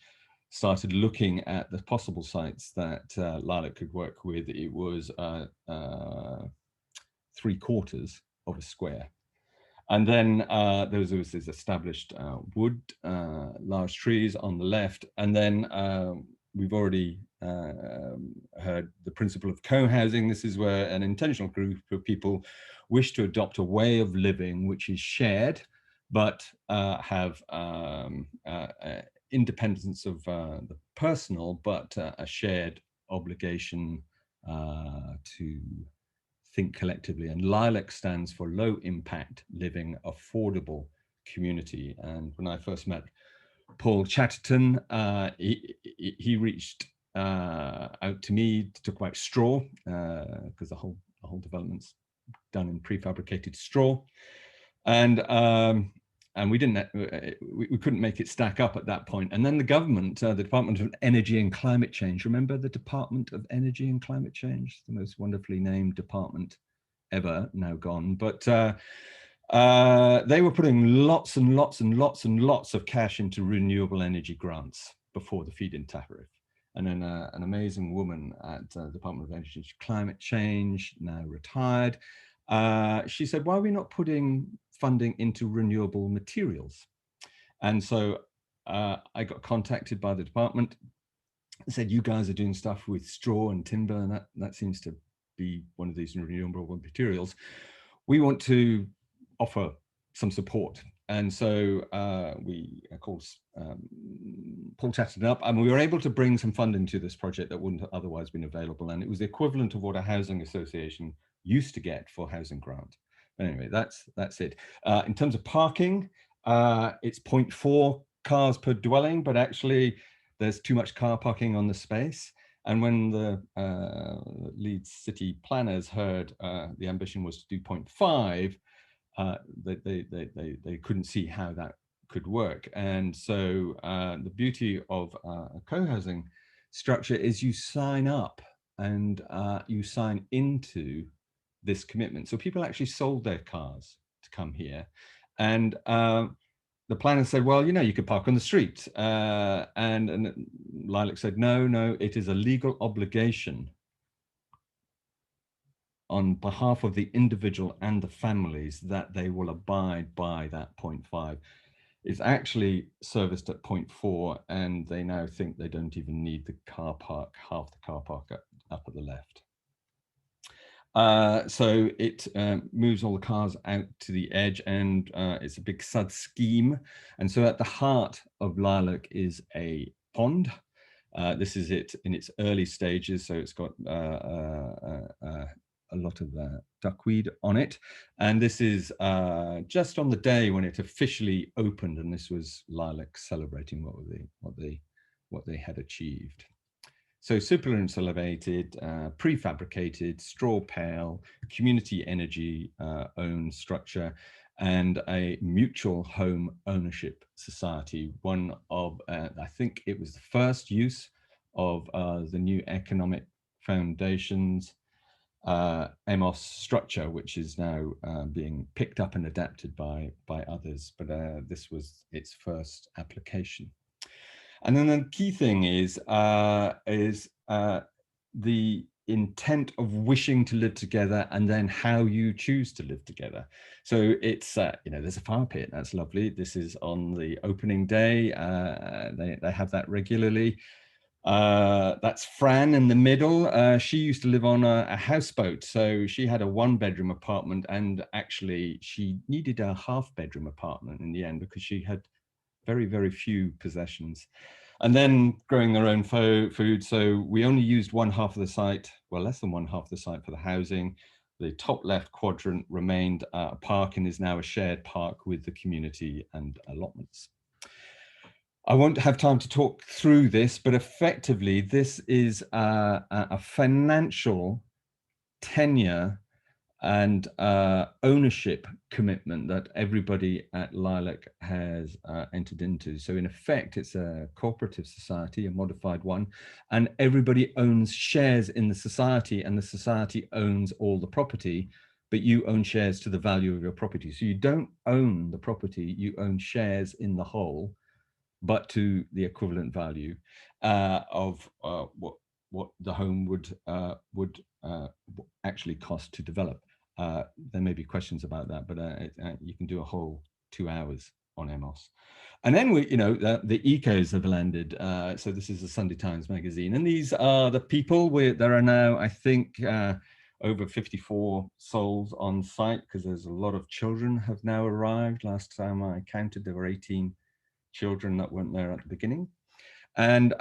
started looking at the possible sites that Lilac could work with, it was 3/4 of a square. And then there was this established wood, large trees on the left. And then we've already heard the principle of co-housing. This is where an intentional group of people wish to adopt a way of living which is shared, but have independence of the personal, but a shared obligation to think collectively. And Lilac stands for low impact living, affordable community. And when I first met Paul Chatterton, he reached out to me to talk about straw, because the whole development's done in prefabricated straw. And and we didn't, we couldn't make it stack up at that point. And then the government, the Department of Energy and Climate Change, remember the Department of Energy and Climate Change, the most wonderfully named department ever, now gone. But they were putting lots and lots and lots and lots of cash into renewable energy grants before the feed-in tariff. And then an amazing woman at the Department of Energy and Climate Change, now retired, she said, why are we not putting funding into renewable materials? And so I got contacted by the department and said, you guys are doing stuff with straw and timber, and that seems to be one of these renewable materials. We want to offer some support. And so we, of course, Paul chatted up, and we were able to bring some funding to this project that wouldn't have otherwise been available. And it was the equivalent of what a housing association used to get for housing grant. Anyway, that's it. In terms of parking, it's 0.4 cars per dwelling, but actually there's too much car parking on the space. And when the Leeds city planners heard the ambition was to do 0.5, they couldn't see how that could work. And so the beauty of a co-housing structure is you sign up and you sign into this commitment. So people actually sold their cars to come here, and the planner said, well, you know, you could park on the street. And Lilac said, no, it is a legal obligation on behalf of the individual and the families that they will abide by that 0.5. It's actually serviced at 0.4, and they now think they don't even need the car park, half the car park up at the left. So it moves all the cars out to the edge, and it's a big SUD scheme. And so at the heart of Lilac is a pond. This is it in its early stages, so it's got a lot of duckweed on it. And this is just on the day when it officially opened, and this was Lilac celebrating what they had achieved. So super insulated, prefabricated, straw pale, community energy owned structure, and a mutual home ownership society. One of, I think it was the first use of the new economic foundations EMOS structure, which is now being picked up and adapted by others, but this was its first application. And then the key thing is the intent of wishing to live together, and then how you choose to live together. So it's, you know, there's a fire pit, that's lovely. This is on the opening day. They have that regularly. That's Fran in the middle. She used to live on a houseboat, so she had a 1-bedroom apartment, and actually she needed a 1/2-bedroom apartment in the end because she had very, very few possessions. And then growing their own food. So we only used 1/2 of the site, well, less than 1/2 of the site for the housing. The top left quadrant remained a park and is now a shared park with the community and allotments. I won't have time to talk through this, but effectively this is a financial tenure and ownership commitment that everybody at Lilac has entered into. So in effect, it's a cooperative society, a modified one, and everybody owns shares in the society, and the society owns all the property, but you own shares to the value of your property. So you don't own the property, you own shares in the whole, but to the equivalent value of what the home would actually cost to develop. There may be questions about that, but you can do a whole 2 hours on EMOS. And then we, you know, the ecos have landed. So this is the Sunday Times magazine, and these are the people. There are now, I think, over 54 souls on site, because there's a lot of children have now arrived. Last time I counted, there were 18 children that weren't there at the beginning. And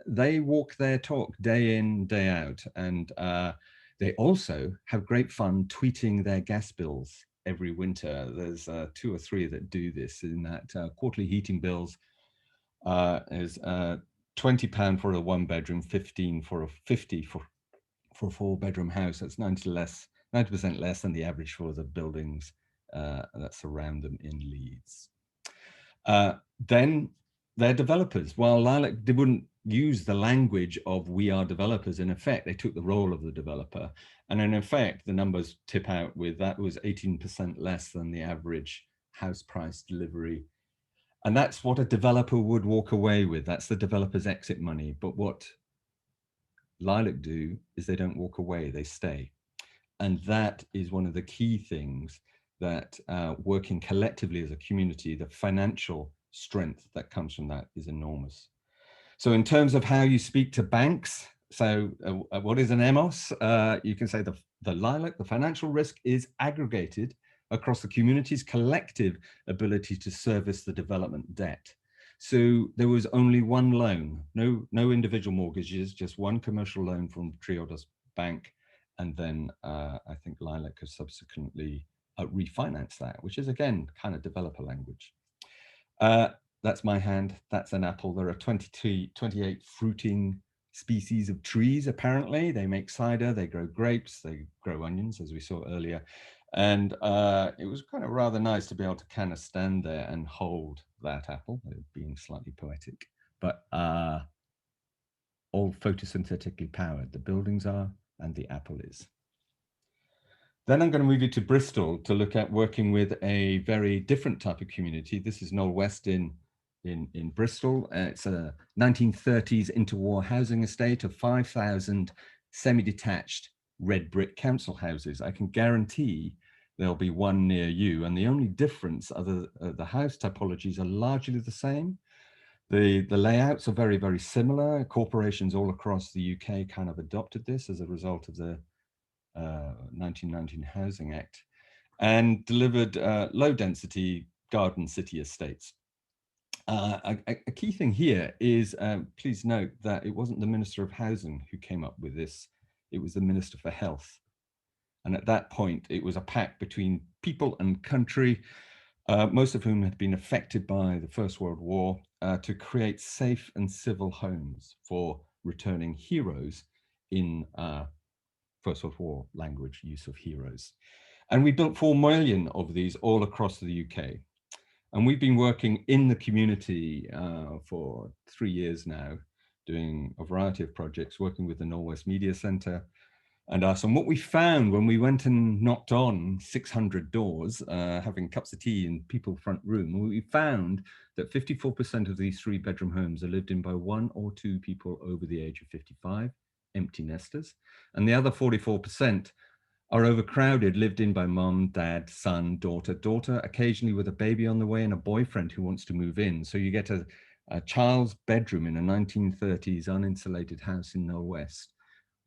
they walk their talk day in, day out. And they also have great fun tweeting their gas bills every winter. There's 2 or 3 that do this, in that quarterly heating bills is £20 for a 1-bedroom, 50 for a 4-bedroom house. That's 90% less than the average for the buildings that surround them in Leeds. Then they're developers. While Lilac, they wouldn't use the language of "we are developers," in effect, they took the role of the developer. And in effect, the numbers tip out with that was 18% less than the average house price delivery. And that's what a developer would walk away with. That's the developer's exit money. But what Lilac do is they don't walk away, they stay. And that is one of the key things that working collectively as a community, the financial strength that comes from that is enormous. So in terms of how you speak to banks, so what is an EMOS? You can say the Lilac, the financial risk is aggregated across the community's collective ability to service the development debt. So there was only one loan, no individual mortgages, just one commercial loan from Triodos Bank. And then I think Lilac has subsequently refinanced that, which is again, kind of developer language. That's my hand, that's an apple. There are 28 fruiting species of trees, apparently. They make cider, they grow grapes, they grow onions, as we saw earlier. And it was kind of rather nice to be able to kind of stand there and hold that apple, being slightly poetic, but all photosynthetically powered. The buildings are, and the apple is. Then I'm going to move you to Bristol to look at working with a very different type of community. This is Knoll West in Bristol. It's a 1930s interwar housing estate of 5,000 semi-detached red brick council houses. I can guarantee there'll be one near you, and the only difference are the house typologies are largely the same. The layouts are very, very similar. Corporations all across the UK kind of adopted this as a result of the 1919 Housing Act, and delivered low density garden city estates. A key thing here is, please note that it wasn't the Minister of Housing who came up with this, it was the Minister for Health. And at that point, it was a pact between people and country, most of whom had been affected by the First World War, to create safe and civil homes for returning heroes in First World War language, use of heroes. And we built 4 million of these all across the UK. And we've been working in the community for 3 years now, doing a variety of projects, working with the Knoll West Media Centre and us. And what we found when we went and knocked on 600 doors, having cups of tea in people's front room, we found that 54% of these 3-bedroom homes are lived in by 1 or 2 people over the age of 55, empty nesters. And the other 44% are overcrowded, lived in by mom, dad, son, daughter, occasionally with a baby on the way and a boyfriend who wants to move in. So you get a child's bedroom in a 1930s uninsulated house in Knoll West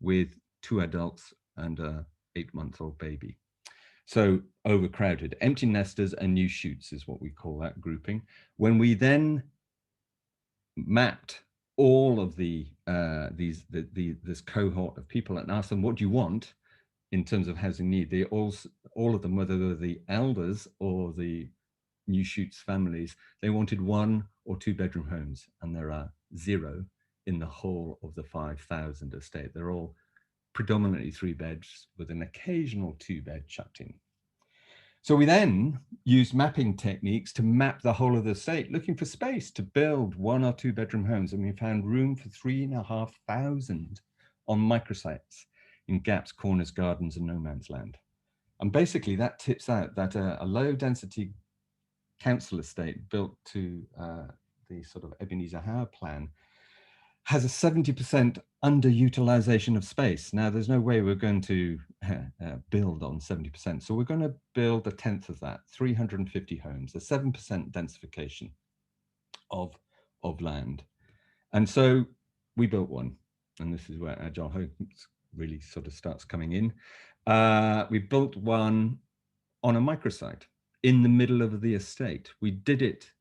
with 2 adults and a 8-month-old baby. So overcrowded, empty nesters and new shoots is what we call that grouping. When we then mapped all of this cohort of people and asked them, what do you want in terms of housing need? They all of them, whether they're the elders or the new shoots families, they wanted 1 or 2 bedroom homes, and there are 0 in the whole of the 5,000 estate. They're all predominantly 3 beds with an occasional 2-bed chucked in. So we then used mapping techniques to map the whole of the estate, looking for space to build 1 or 2 bedroom homes, and we found room for 3,500 on microsites in gaps, corners, gardens, and no man's land. And basically that tips out that a low density council estate built to the sort of Ebenezer Howe plan has a 70% underutilization of space. Now, there's no way we're going to build on 70%. So we're going to build 1/10 of that, 350 homes, a 7% densification of land. And so we built one. And this is where Agile Homes really sort of starts coming in. We built one on a microsite in the middle of the estate. We did it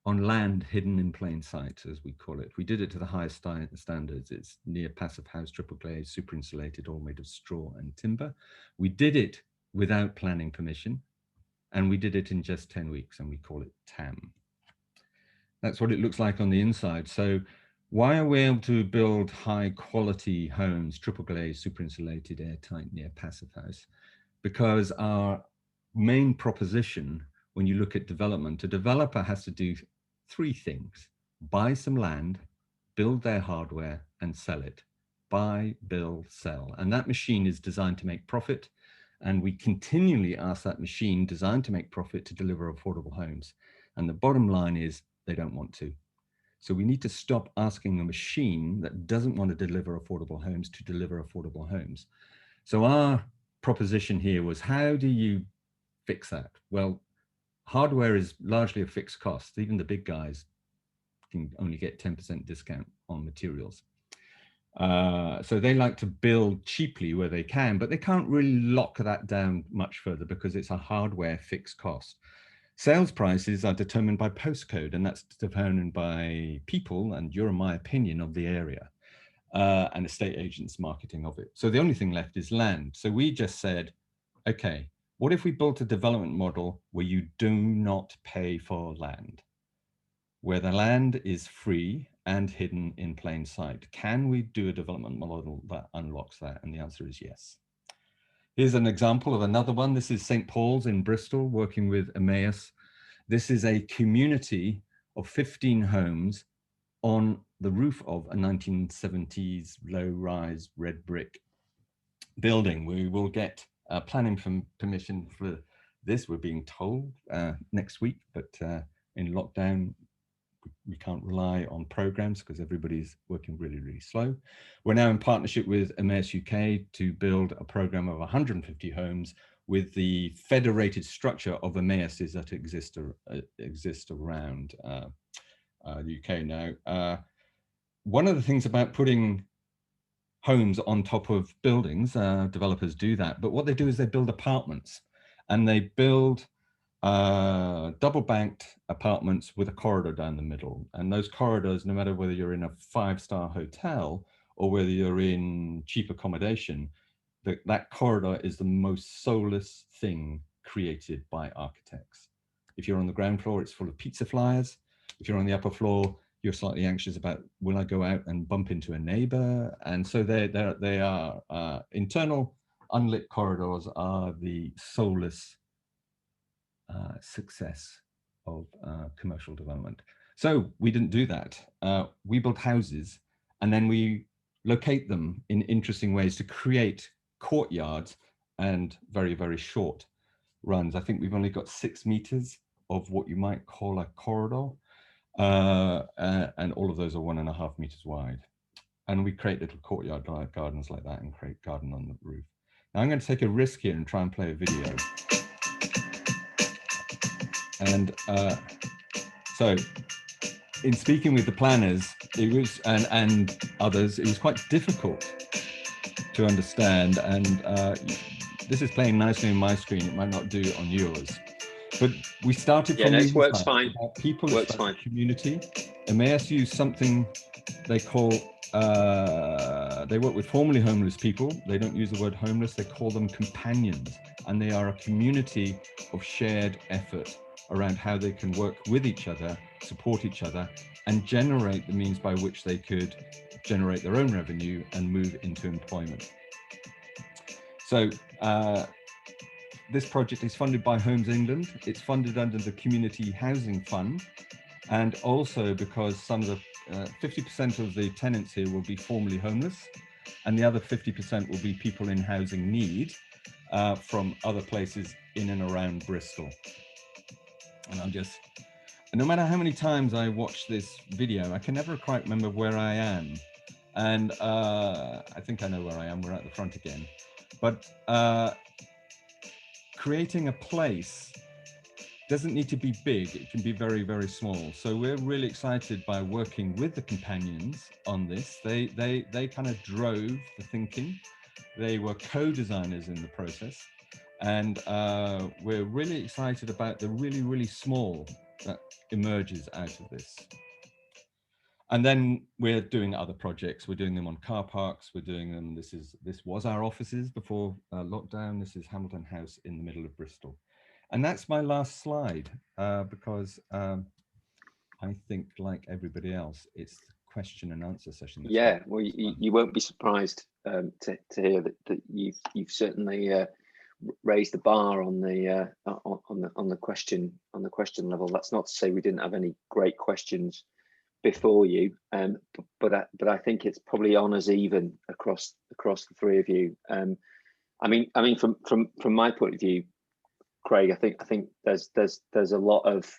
on land hidden in plain sight, as we call it. We did it to the highest standards. It's near passive house, triple glazed, super insulated, all made of straw and timber. We did it without planning permission, and we did it in just 10 weeks, and we call it TAM. That's what it looks like on the inside. So why are we able to build high quality homes, triple glazed, super insulated, airtight, near passive house? Because our main proposition when you look at development. A developer has to do three things: buy some land, build their hardware, and sell it. Buy, build, sell. And that machine is designed to make profit. And we continually ask that machine designed to make profit to deliver affordable homes. And the bottom line is they don't want to. So we need to stop asking a machine that doesn't want to deliver affordable homes to deliver affordable homes. So our proposition here was, how do you fix that? Well, hardware is largely a fixed cost. Even the big guys can only get 10% discount on materials. So they like to build cheaply where they can, but they can't really lock that down much further because it's a hardware fixed cost. Sales prices are determined by postcode, and that's determined by people and your and my opinion of the area, and estate agents' marketing of it. So the only thing left is land. So we just said, okay, what if we built a development model where you do not pay for land, where the land is free and hidden in plain sight? Can we do a development model that unlocks that? And the answer is yes. Here's an example of another one. This is St. Paul's in Bristol, working with Emmaus. This is a community of 15 homes on the roof of a 1970s low-rise red brick building. We will get planning permission for this, we're being told, next week, but in lockdown, we can't rely on programs because everybody's working really, really slow. We're now in partnership with Emmaus UK to build a program of 150 homes with the federated structure of Emmauses that exist around the UK now. One of the things about putting homes on top of buildings, developers do that, but what they do is they build apartments, and they build double banked apartments with a corridor down the middle. And those corridors, no matter whether you're in a 5-star hotel or whether you're in cheap accommodation, that corridor is the most soulless thing created by architects. If you're on the ground floor, it's full of pizza flyers. If you're on the upper floor, you're slightly anxious about, will I go out and bump into a neighbor? And so they are internal unlit corridors are the soulless success of commercial development. So we didn't do that. We built houses, and then we locate them in interesting ways to create courtyards and very, very short runs. I think we've only got 6 meters of what you might call a corridor, and all of those are 1.5 meters wide. And we create little courtyard gardens like that and create garden on the roof. Now I'm going to take a risk here and try and play a video. And so in speaking with the planners, it was, and others, it was quite difficult to understand. And this is playing nicely on my screen. It might not do it on yours. But we started from it works fine. People, works fine. Community. Emmaus use something they call, they work with formerly homeless people. They don't use the word homeless, they call them companions. And they are a community of shared effort around how they can work with each other, support each other, and generate the means by which they could generate their own revenue and move into employment. So this project is funded by Homes England. It's funded under the Community Housing Fund. And also because some of the 50% of the tenants here will be formerly homeless, and the other 50% will be people in housing need from other places in and around Bristol. And no matter how many times I watch this video, I can never quite remember where I am. And I think I know where I am. We're at the front again. But creating a place doesn't need to be big. It can be very, very small. So we're really excited by working with the companions on this. They kind of drove the thinking. They were co-designers in the process. And we're really excited about the really, really small that emerges out of this. And then we're doing other projects. We're doing them on car parks. We're doing them, this was our offices before lockdown. This is Hamilton House in the middle of Bristol. And that's my last slide, because I think, like everybody else, it's the question and answer session. Yeah, well, you won't be surprised to hear that you've certainly raised the bar on the question level. That's not to say we didn't have any great questions before you, but I think it's probably on as even across the three of you. I mean from my point of view, Craig, I think there's a lot of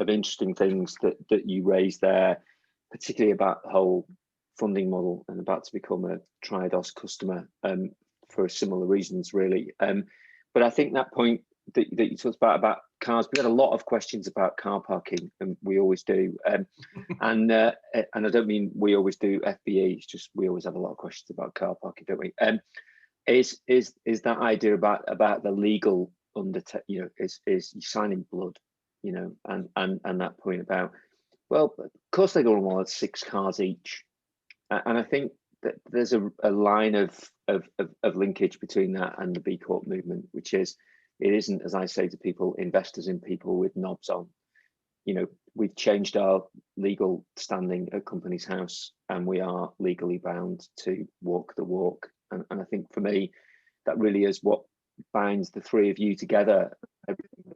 interesting things that you raised there, particularly about the whole funding model and about to become a Triodos customer for similar reasons, really. But I think that point that you talked about cars, we had a lot of questions about car parking, and we always do. And I don't mean we always do FBE. It's just we always have a lot of questions about car parking, don't we? Is that idea about the legal is you signing blood, and that point about, well, of course they go on at 6 cars each, and I think that there's a line of linkage between that and the B Corp movement, which is, it isn't, as I say to people, investors in people with knobs on. We've changed our legal standing at Companies House, and we are legally bound to walk the walk. And I think for me, that really is what binds the three of you together, everything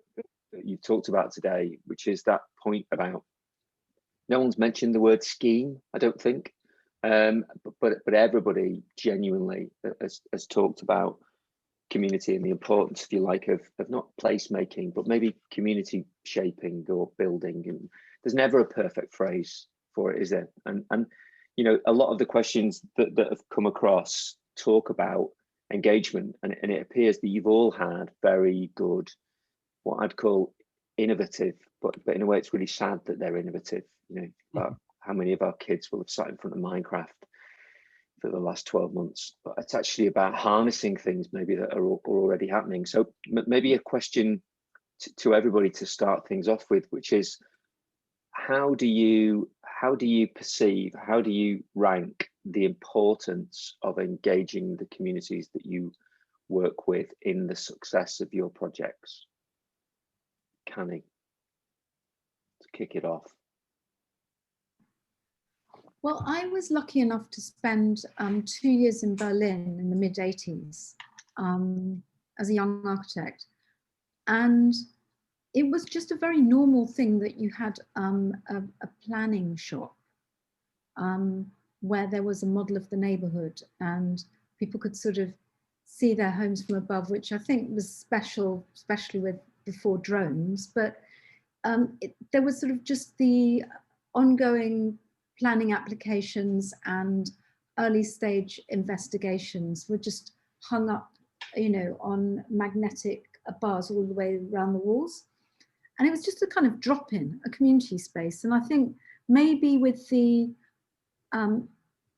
that you've talked about today, which is that point about, no one's mentioned the word scheme, I don't think, but everybody genuinely has talked about community and the importance, if you like, of not placemaking, but maybe community shaping or building. And there's never a perfect phrase for it, is there? And a lot of the questions that have come across talk about engagement, and it appears that you've all had very good, what I'd call innovative, but in a way it's really sad that they're innovative. About how many of our kids will have sat in front of Minecraft for the last 12 months, but it's actually about harnessing things maybe that are already happening. So maybe a question to everybody to start things off with, which is, how do you perceive, how do you rank the importance of engaging the communities that you work with in the success of your projects? Canning, to kick it off. Well, I was lucky enough to spend 2 years in Berlin in the mid-80s as a young architect. And it was just a very normal thing that you had a planning shop where there was a model of the neighbourhood, and people could sort of see their homes from above, which I think was special, especially before drones. But there was sort of just the ongoing planning applications and early stage investigations were just hung up, on magnetic bars all the way around the walls. And it was just a kind of drop in, a community space. And I think maybe with the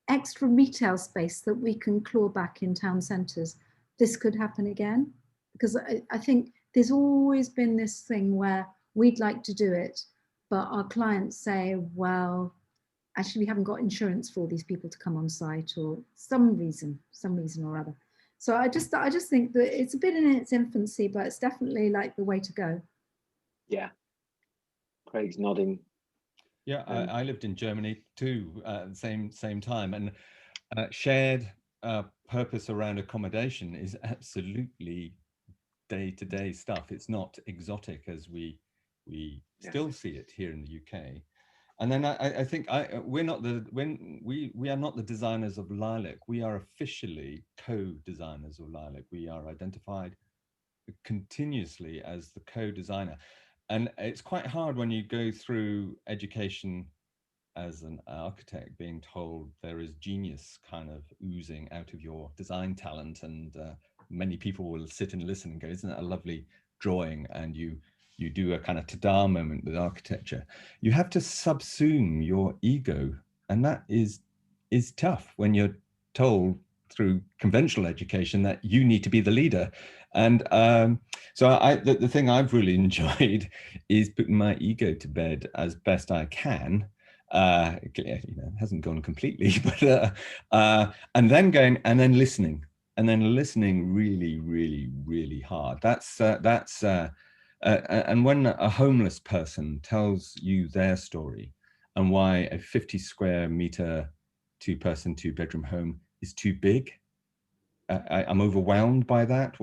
extra retail space that we can claw back in town centres, this could happen again. Because I think there's always been this thing where we'd like to do it, but our clients say, well, actually we haven't got insurance for these people to come on site, or some reason or other. So I just think that it's a bit in its infancy, but it's definitely like the way to go. Yeah, Craig's nodding. Yeah, I lived in Germany too at the same time, and shared purpose around accommodation is absolutely day-to-day stuff. It's not exotic as we still see it here in the UK. And then I think we are not the designers of Lilac. We are officially co-designers of Lilac. We are identified continuously as the co-designer. And it's quite hard when you go through education as an architect, being told there is genius kind of oozing out of your design talent. And many people will sit and listen and go, isn't that a lovely drawing? And you do a kind of ta-da moment with architecture. You have to subsume your ego. And that is tough when you're told through conventional education that you need to be the leader. And so the thing I've really enjoyed is putting my ego to bed as best I can. It hasn't gone completely, but and then listening really, really, really hard. And when a homeless person tells you their story and why a 50 square meter 2-person 2-bedroom home is too big, I'm overwhelmed by that.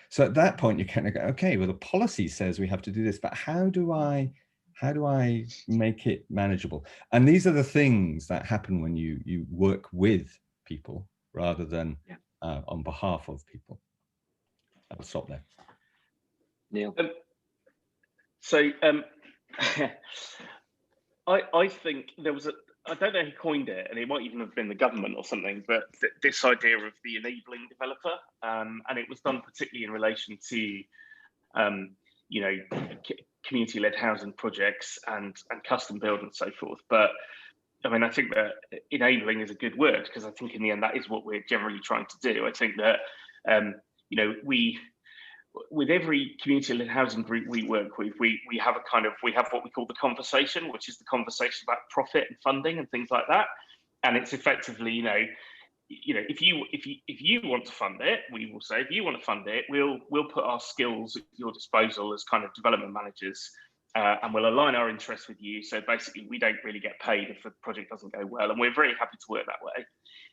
So at that point, you kind of go, okay, well, the policy says we have to do this, but how do I make it manageable? And these are the things that happen when you work with people rather than on behalf of people. I'll stop there. Neil. I think there was I don't know who coined it, and it might even have been the government or something, but this idea of the enabling developer, and it was done particularly in relation to, community-led housing projects and custom build and so forth. But I mean, I think that enabling is a good word, because I think in the end that is what we're generally trying to do. I think that with every community-led housing group we work with, we have what we call the conversation, which is the conversation about profit and funding and things like that. And it's effectively, if you want to fund it, we will say, if you want to fund it, we'll put our skills at your disposal as kind of development managers, and we'll align our interests with you. So basically, we don't really get paid if the project doesn't go well, and we're very happy to work that way.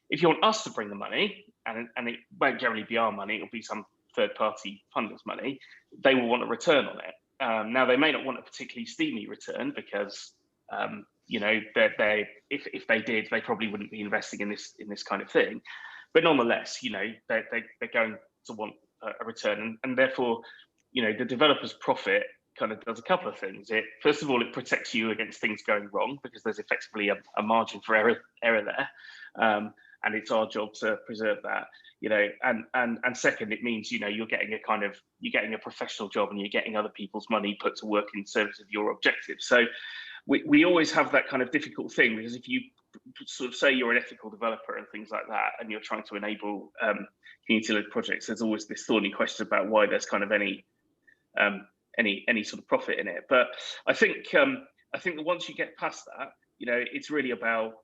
If you want us to bring the money, and it won't generally be our money, it'll be some third-party funders' money, they will want a return on it. Now, they may not want a particularly steamy return, because if they did, they probably wouldn't be investing in this kind of thing. But nonetheless, they're going to want a return, and therefore, the developer's profit kind of does a couple of things. First of all, it protects you against things going wrong, because there's effectively a margin for error there, and it's our job to preserve that. And second, it means you're getting a professional job, and you're getting other people's money put to work in service of your objectives. So we always have that kind of difficult thing, because if you sort of say you're an ethical developer and things like that, and you're trying to enable community-led projects, there's always this thorny question about why there's kind of any sort of profit in it. But I think that once you get past that, it's really about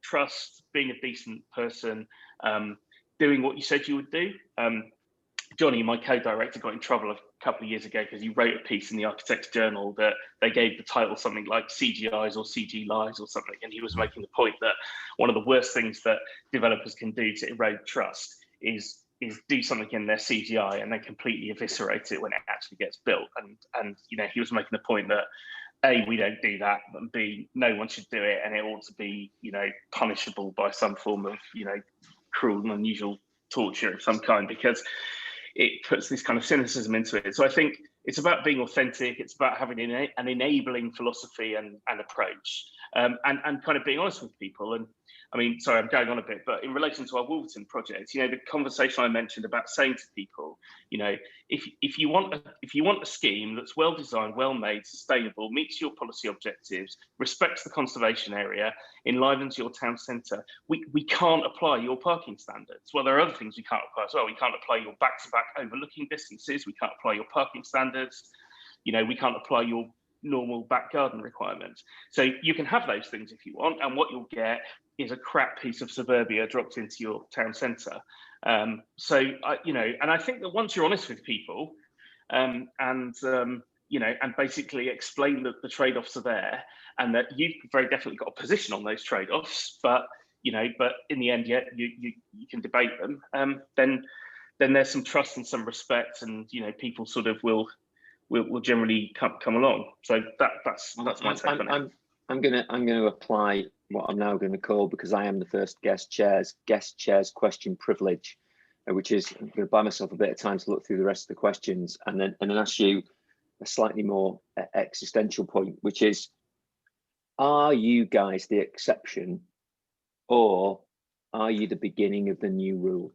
trust, being a decent person, doing what you said you would do. Johnny, my co-director, got in trouble a couple of years ago because he wrote a piece in the Architects Journal that they gave the title something like CGIs or CG lies or something, and he was making the point that one of the worst things that developers can do to erode trust is do something in their CGI and then completely eviscerate it when it actually gets built. And he was making the point that A, we don't do that, and B, no one should do it, and it ought to be punishable by some form of cruel and unusual torture of some kind, because it puts this kind of cynicism into it. So I think it's about being authentic. It's about having an enabling philosophy and approach, and kind of being honest with people. And I mean, sorry, I'm going on a bit, but in relation to our Wolverton project, the conversation I mentioned about saying to people, if you want a scheme that's well designed, well made, sustainable, meets your policy objectives, respects the conservation area, enlivens your town centre, we can't apply your parking standards. Well, there are other things we can't apply as well. We can't apply your back-to-back overlooking distances. We can't apply your parking standards. We can't apply your normal back garden requirements. So you can have those things if you want, and what you'll get is a crap piece of suburbia dropped into your town centre. And I think that once you're honest with people, and basically explain that the trade-offs are there, and that you've very definitely got a position on those trade-offs, but in the end, you can debate them. Then there's some trust and some respect, and people sort of will generally come along. So that's my take on it. I'm gonna apply what I'm now going to call, because I am the first guest chair's question privilege, which is I'm going to buy myself a bit of time to look through the rest of the questions, and then ask you a slightly more existential point, which is, are you guys the exception, or are you the beginning of the new rule?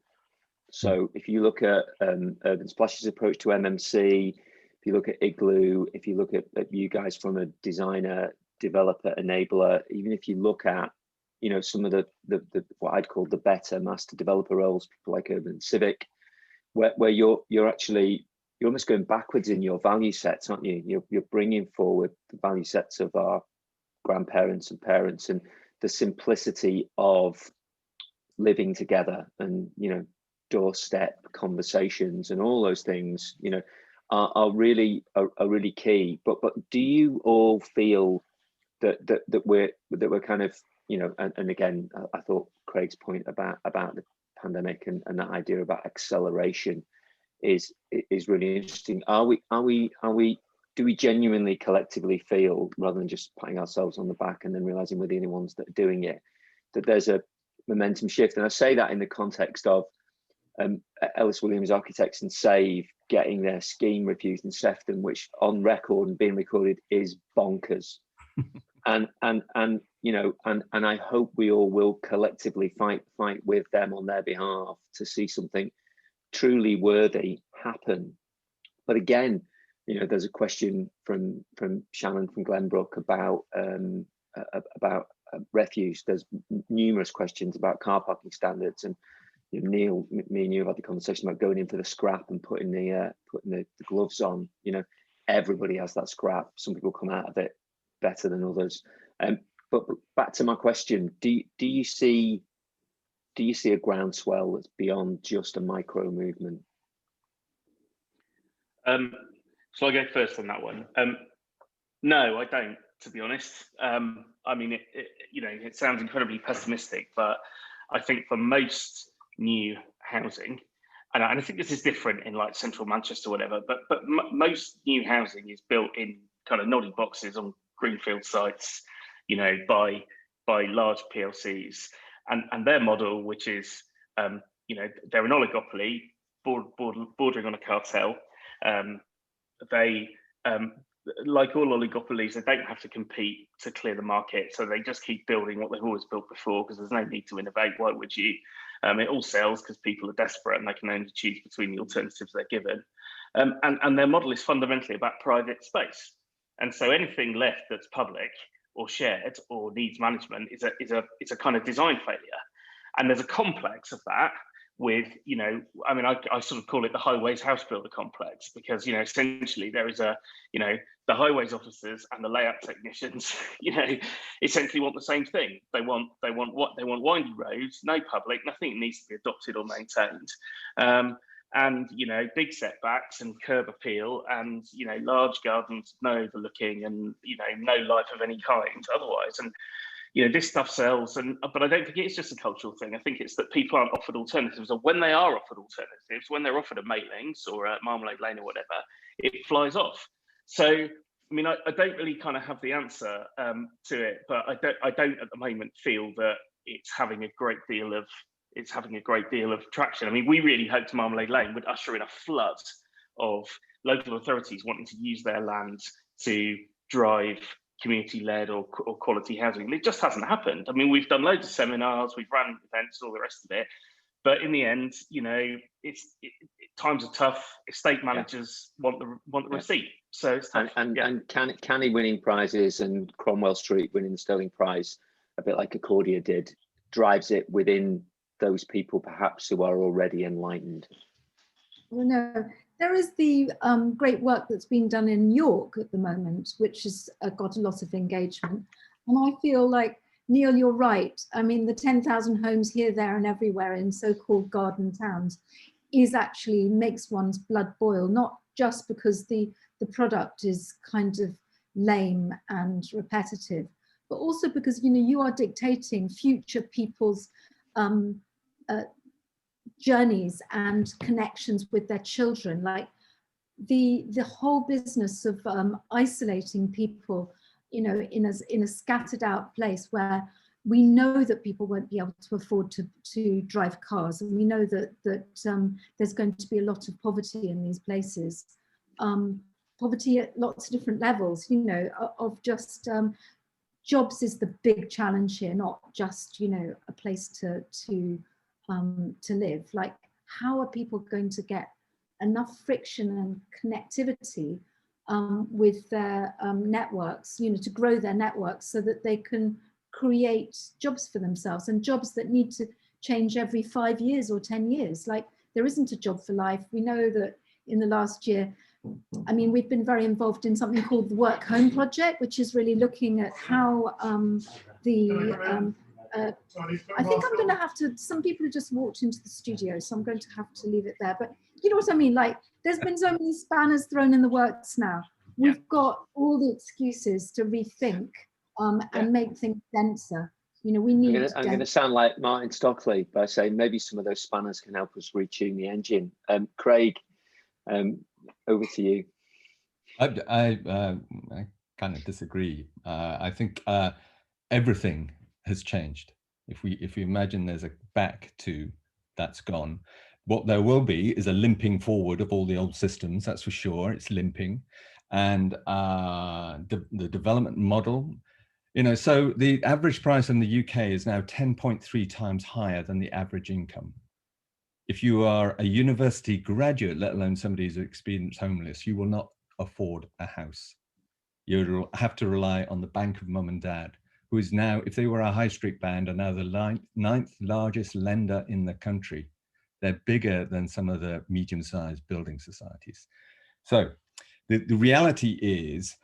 So if you look at Urban Splash's approach to MMC, if you look at Igloo, if you look at you guys from a designer, developer, enabler, even if you look at some of the what I'd call the better master developer roles, people like Urban Civic, where you're almost going backwards in your value sets, aren't you? You're bringing forward the value sets of our grandparents and parents, and the simplicity of living together, and doorstep conversations and all those things are really key. But do you all feel that we're kind of and again, I thought Craig's point about the pandemic, and that idea about acceleration is really interesting. Do we genuinely collectively feel, rather than just patting ourselves on the back and then realizing we're the only ones that are doing it, that there's a momentum shift? And I say that in the context of Ellis Williams Architects and Save getting their scheme refused in Sefton, which on record and being recorded is bonkers. and you know, and I hope we all will collectively fight with them on their behalf to see something truly worthy happen. But again, you know, there's a question from Shannon from Glenbrook about refuse. There's numerous questions about car parking standards, and you know, Neil, me and you have had the conversation about going in for the scrap and putting the gloves on. You know, everybody has that scrap. Some people come out of it better than others. But back to my question: do you see a groundswell that's beyond just a micro movement? Shall I go first on that one? No, I don't, to be honest. I mean, you know, it sounds incredibly pessimistic, but I think for most new housing, and I think this is different in like central Manchester or whatever, but most new housing is built in kind of noddy boxes on greenfield sites, you know, by large PLCs, and their model, which is, you know, they're an oligopoly bordering on a cartel. They, like all oligopolies, they don't have to compete to clear the market, so they just keep building what they've always built before, because there's no need to innovate. Why would you? It all sells because people are desperate and they can only choose between the alternatives they're given. And their model is fundamentally about private space, and so anything left that's public or shared or needs management is a kind of design failure. And there's a complex of that with, you know, I mean, I sort of call it the highways house builder complex, because, you know, essentially there is you know, the highways officers and the layout technicians, you know, essentially want the same thing. They want windy roads, no public, nothing needs to be adopted or maintained. And, you know, big setbacks and curb appeal and, you know, large gardens, no overlooking, and, you know, no life of any kind otherwise. And, you know, this stuff sells, but I don't think it's just a cultural thing. I think it's that people aren't offered alternatives, or when they are offered alternatives, when they're offered a Maitlands or a Marmalade Lane or whatever, it flies off. So, I mean, I don't really kind of have the answer to it, but I don't at the moment feel that it's having a great deal of traction. I mean, we really hoped Marmalade Lane would usher in a flood of local authorities wanting to use their land to drive community-led or quality housing. It just hasn't happened. I mean, we've done loads of seminars, we've run events, all the rest of it, but in the end, you know, times are tough. Estate managers want the receipt, so it's tough. And Canny winning prizes and Cromwell Street winning the Sterling Prize, a bit like Accordia did, drives it within those people perhaps who are already enlightened. Well, no, there is the great work that's being done in York at the moment, which has got a lot of engagement. And I feel like, Neil, you're right. I mean, the 10,000 homes here, there and everywhere in so-called garden towns is actually makes one's blood boil, not just because the product is kind of lame and repetitive, but also because, you know, you are dictating future people's journeys and connections with their children. Like the whole business of isolating people, you know, in a scattered out place where we know that people won't be able to afford to drive cars, and we know that there's going to be a lot of poverty in these places, poverty at lots of different levels, you know, of just jobs is the big challenge here, not just, you know, a place to live. Like, how are people going to get enough friction and connectivity with their networks, you know, to grow their networks so that they can create jobs for themselves, and jobs that need to change every 5 years or 10 years. Like, there isn't a job for life. We know that in the last year, I mean, we've been very involved in something called the Work Home Project, which is really looking at how I think I'm going to have to, some people have just walked into the studio, so I'm going to have to leave it there. But you know what I mean? Like, there's been so many spanners thrown in the works now. We've got all the excuses to rethink and make things denser, You know, we need. I'm going to sound like Martin Stockley by saying maybe some of those spanners can help us retune the engine. Craig, over to you. I kind of disagree. I think everything has changed. If we imagine there's a back to that's gone, what there will be is a limping forward of all the old systems. That's for sure. It's limping, and the development model. You know, so the average price in the UK is now 10.3 times higher than the average income. If you are a university graduate, let alone somebody who's experienced homeless, you will not afford a house. You'll have to rely on the bank of mum and dad, who is now, if they were a high street band, are now the 9th largest lender in the country. They're bigger than some of the medium-sized building societies. So the reality is,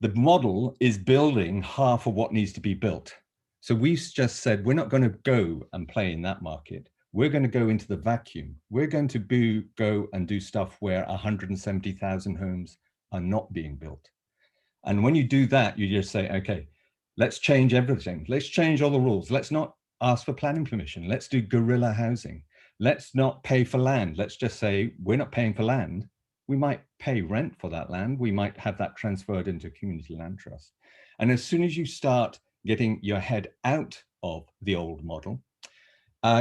the model is building half of what needs to be built. So we've just said, we're not going to go and play in that market. We're going to go into the vacuum. We're going to go and do stuff where 170,000 homes are not being built. And when you do that, you just say, okay, let's change everything. Let's change all the rules. Let's not ask for planning permission. Let's do guerrilla housing. Let's not pay for land. Let's just say, we're not paying for land. We might pay rent for that land. We might have that transferred into a community land trust. And as soon as you start getting your head out of the old model,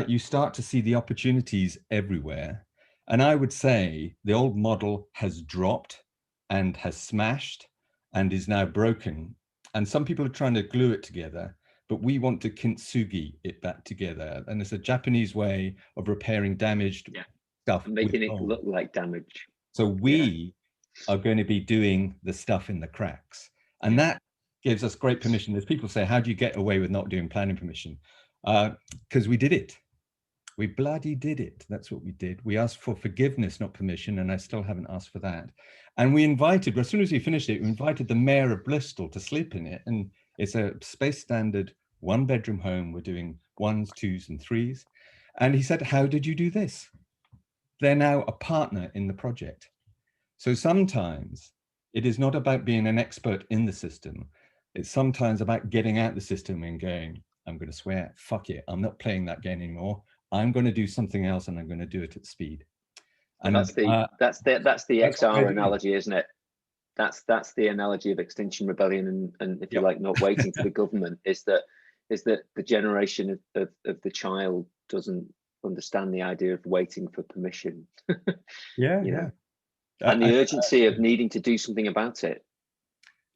you start to see the opportunities everywhere. And I would say the old model has dropped and has smashed and is now broken. And some people are trying to glue it together, but we want to kintsugi it back together. And it's a Japanese way of repairing damaged stuff. And making it look like damage. So we are going to be doing the stuff in the cracks. And that gives us great permission. As people say, how do you get away with not doing planning permission? Because we did it. We bloody did it. That's what we did. We asked for forgiveness, not permission, and I still haven't asked for that. And we invited, as soon as we finished it, we invited the mayor of Bristol to sleep in it. And it's a space standard 1-bedroom home. We're doing 1s, 2s, and 3s. And he said, how did you do this? They're now a partner in the project. So sometimes it is not about being an expert in the system. It's sometimes about getting out the system and going, I'm going to swear, fuck it. I'm not playing that game anymore. I'm going to do something else, and I'm going to do it at speed. And that's the XR analogy, isn't it? That's the analogy of Extinction Rebellion, and if you like, not waiting for the government, is that the generation of the child doesn't understand the idea of waiting for permission. And the urgency of needing to do something about it.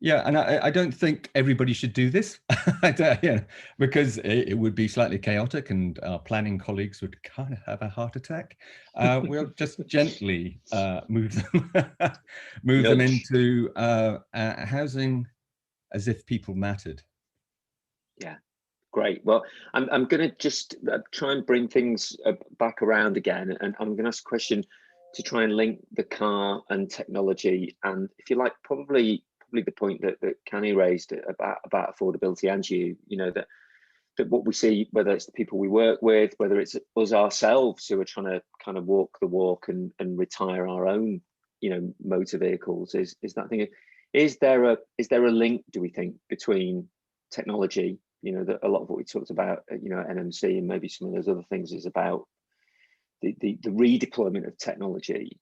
Yeah, and I don't think everybody should do this, because it would be slightly chaotic, and our planning colleagues would kind of have a heart attack. We'll just gently move them into housing as if people mattered. Yeah, great. Well, I'm going to just try and bring things back around again, and I'm going to ask a question to try and link the car and technology, and if you like, probably the point that Canny raised about affordability, and you know that what we see, whether it's the people we work with, whether it's us ourselves who are trying to kind of walk the walk and retire our own, you know, motor vehicles, is that thing. Is there a link, do we think, between technology, you know, that a lot of what we talked about, you know, at NMC, and maybe some of those other things, is about the redeployment of technology,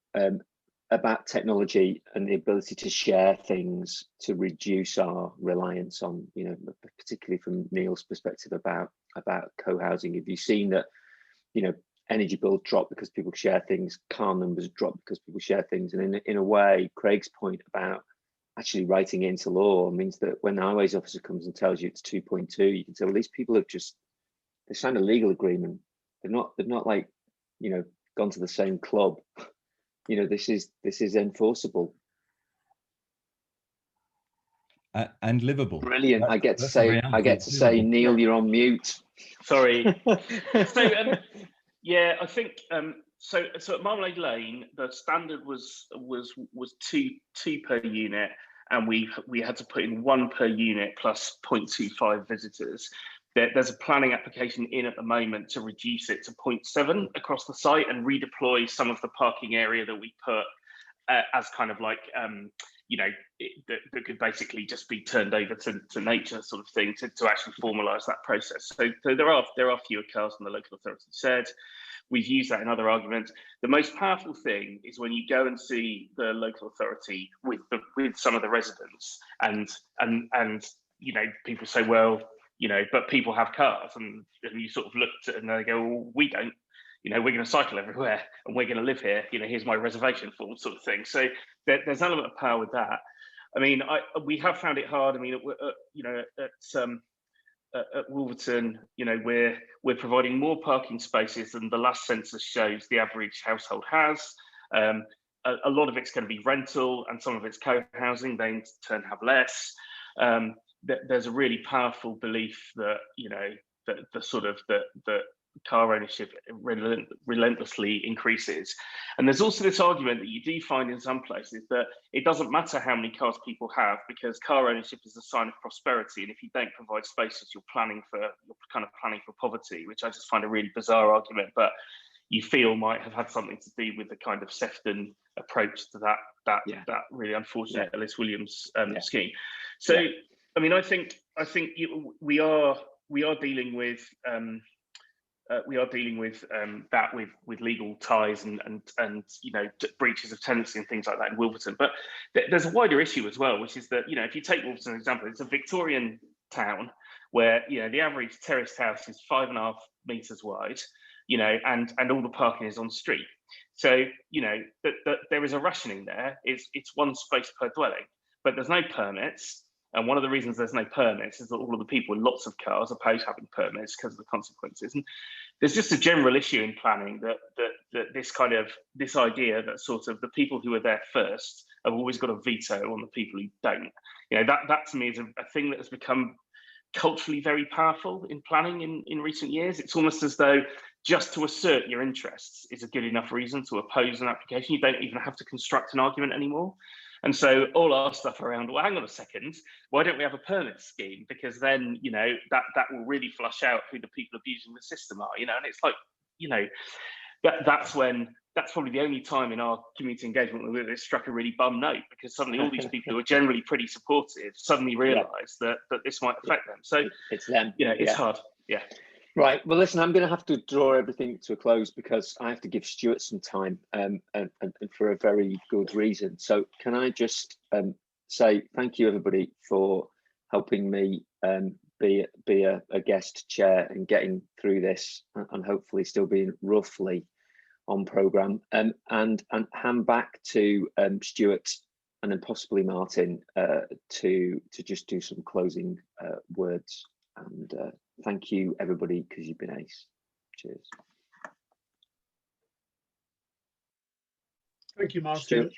about technology and the ability to share things to reduce our reliance on, you know, particularly from Neil's perspective about co-housing. Have you seen that, you know, energy bills drop because people share things, car numbers drop because people share things, and in a way, Craig's point about actually writing it into law means that when the highways officer comes and tells you it's 2.2, you can say, well, these people have they signed a legal agreement. They've not like, you know, gone to the same club. You know, this is enforceable and livable. Brilliant. I get to say, Neil, you're on mute. Sorry. So yeah, I think so at Marmalade Lane, the standard was 2 per unit, and we had to put in 1 per unit plus 0.25 visitors. There's a planning application in at the moment to reduce it to 0.7 across the site and redeploy some of the parking area that we put as kind of like that could basically just be turned over to nature, sort of thing, to actually formalise that process. So there are fewer cars than the local authority said. We've used that in other arguments. The most powerful thing is when you go and see the local authority with some of the residents, and people say, well, but people have cars, and you sort of look at it and they go, well, we don't. We're going to cycle everywhere and we're going to live here. Here's my reservation form, sort of thing. So there's an element of power with that. I mean, we have found it hard. I mean, at Wolverton, we're providing more parking spaces than the last census shows the average household has. A lot of it's going to be rental, and some of it's co-housing. They in turn have less. There's a really powerful belief that that car ownership relentlessly increases. And there's also this argument that you do find in some places that it doesn't matter how many cars people have, because car ownership is a sign of prosperity. And if you don't provide spaces, you're kind of planning for poverty, which I just find a really bizarre argument, but you feel might have had something to do with the kind of Sefton approach to that really unfortunate Ellis Williams scheme. So, I mean, I think we are dealing with that with legal ties and breaches of tenancy and things like that in Wolverton. But there's a wider issue as well, which is that if you take Wolverton as an example, it's a Victorian town where the average terraced house is 5.5 meters wide, and all the parking is on street. So there is a rationing there. It's one space per dwelling, but there's no permits. And one of the reasons there's no permits is that all of the people with lots of cars oppose having permits because of the consequences. And there's just a general issue in planning that this idea that sort of the people who are there first have always got a veto on the people who don't. That to me is a thing that has become culturally very powerful in planning in recent years. It's almost as though just to assert your interests is a good enough reason to oppose an application. You don't even have to construct an argument anymore. And so all our stuff around, well, hang on a second, why don't we have a permit scheme? Because then, that will really flush out who the people abusing the system are, and it's like, that's probably the only time in our community engagement where it struck a really bum note, because suddenly all these people who are generally pretty supportive suddenly realise that this might affect them. So it's them. It's hard. Yeah. Right. Well, listen, I'm going to have to draw everything to a close because I have to give Stuart some time, and for a very good reason. So can I just say thank you, everybody, for helping me be a guest chair and getting through this, and hopefully still being roughly on programme, and hand back to Stuart and then possibly Martin to just do some closing words. And thank you, everybody, because you've been ace. Cheers. Thank you, Martin. Stuart.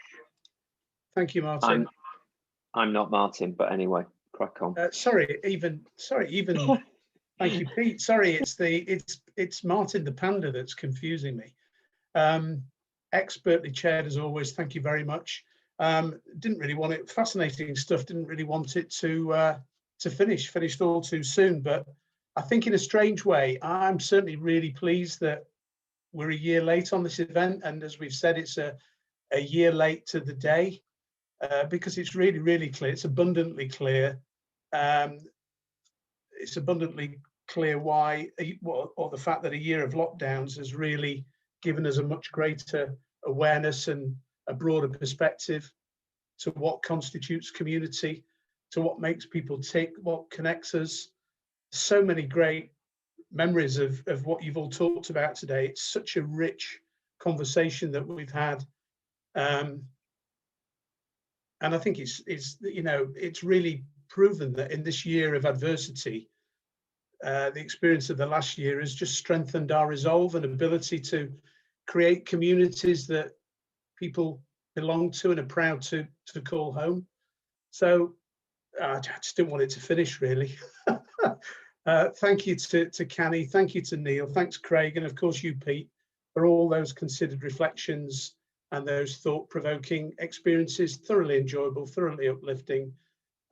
Thank you, Martin. I'm not Martin, but anyway, crack on. Sorry, even thank you, Pete. Sorry, it's Martin the Panda that's confusing me. Expertly chaired as always. Thank you very much. Didn't really want it. Fascinating stuff. Didn't really want it to finished all too soon, but I think in a strange way, I'm certainly really pleased that we're a year late on this event, and as we've said, it's a year late to the day, because it's really, really clear. It's abundantly clear. It's abundantly clear why, or the fact that a year of lockdowns has really given us a much greater awareness and a broader perspective to what constitutes community, to what makes people tick, what connects us. So many great memories of what you've all talked about today. It's such a rich conversation that we've had, and I think it's really proven that in this year of adversity, the experience of the last year has just strengthened our resolve and ability to create communities that people belong to and are proud to call home. So I just didn't want it to finish, really. Thank you to Canny, thank you to Neil, thanks Craig, and of course you, Pete, for all those considered reflections and those thought-provoking experiences. Thoroughly enjoyable, thoroughly uplifting.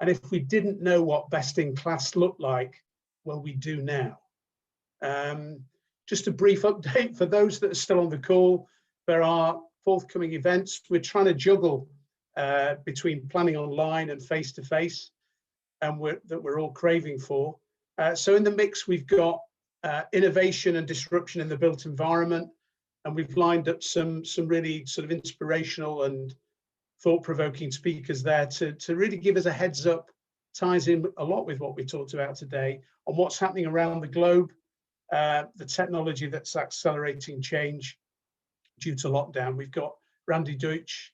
And if we didn't know what best in class looked like, well, we do now. Just a brief update for those that are still on the call. There are forthcoming events. We're trying to juggle between planning online and face-to-face, and that we're all craving for. So in the mix, we've got innovation and disruption in the built environment, and we've lined up some really sort of inspirational and thought-provoking speakers there to really give us a heads up. Ties in a lot with what we talked about today on what's happening around the globe, the technology that's accelerating change due to lockdown. We've got Randy Deutsch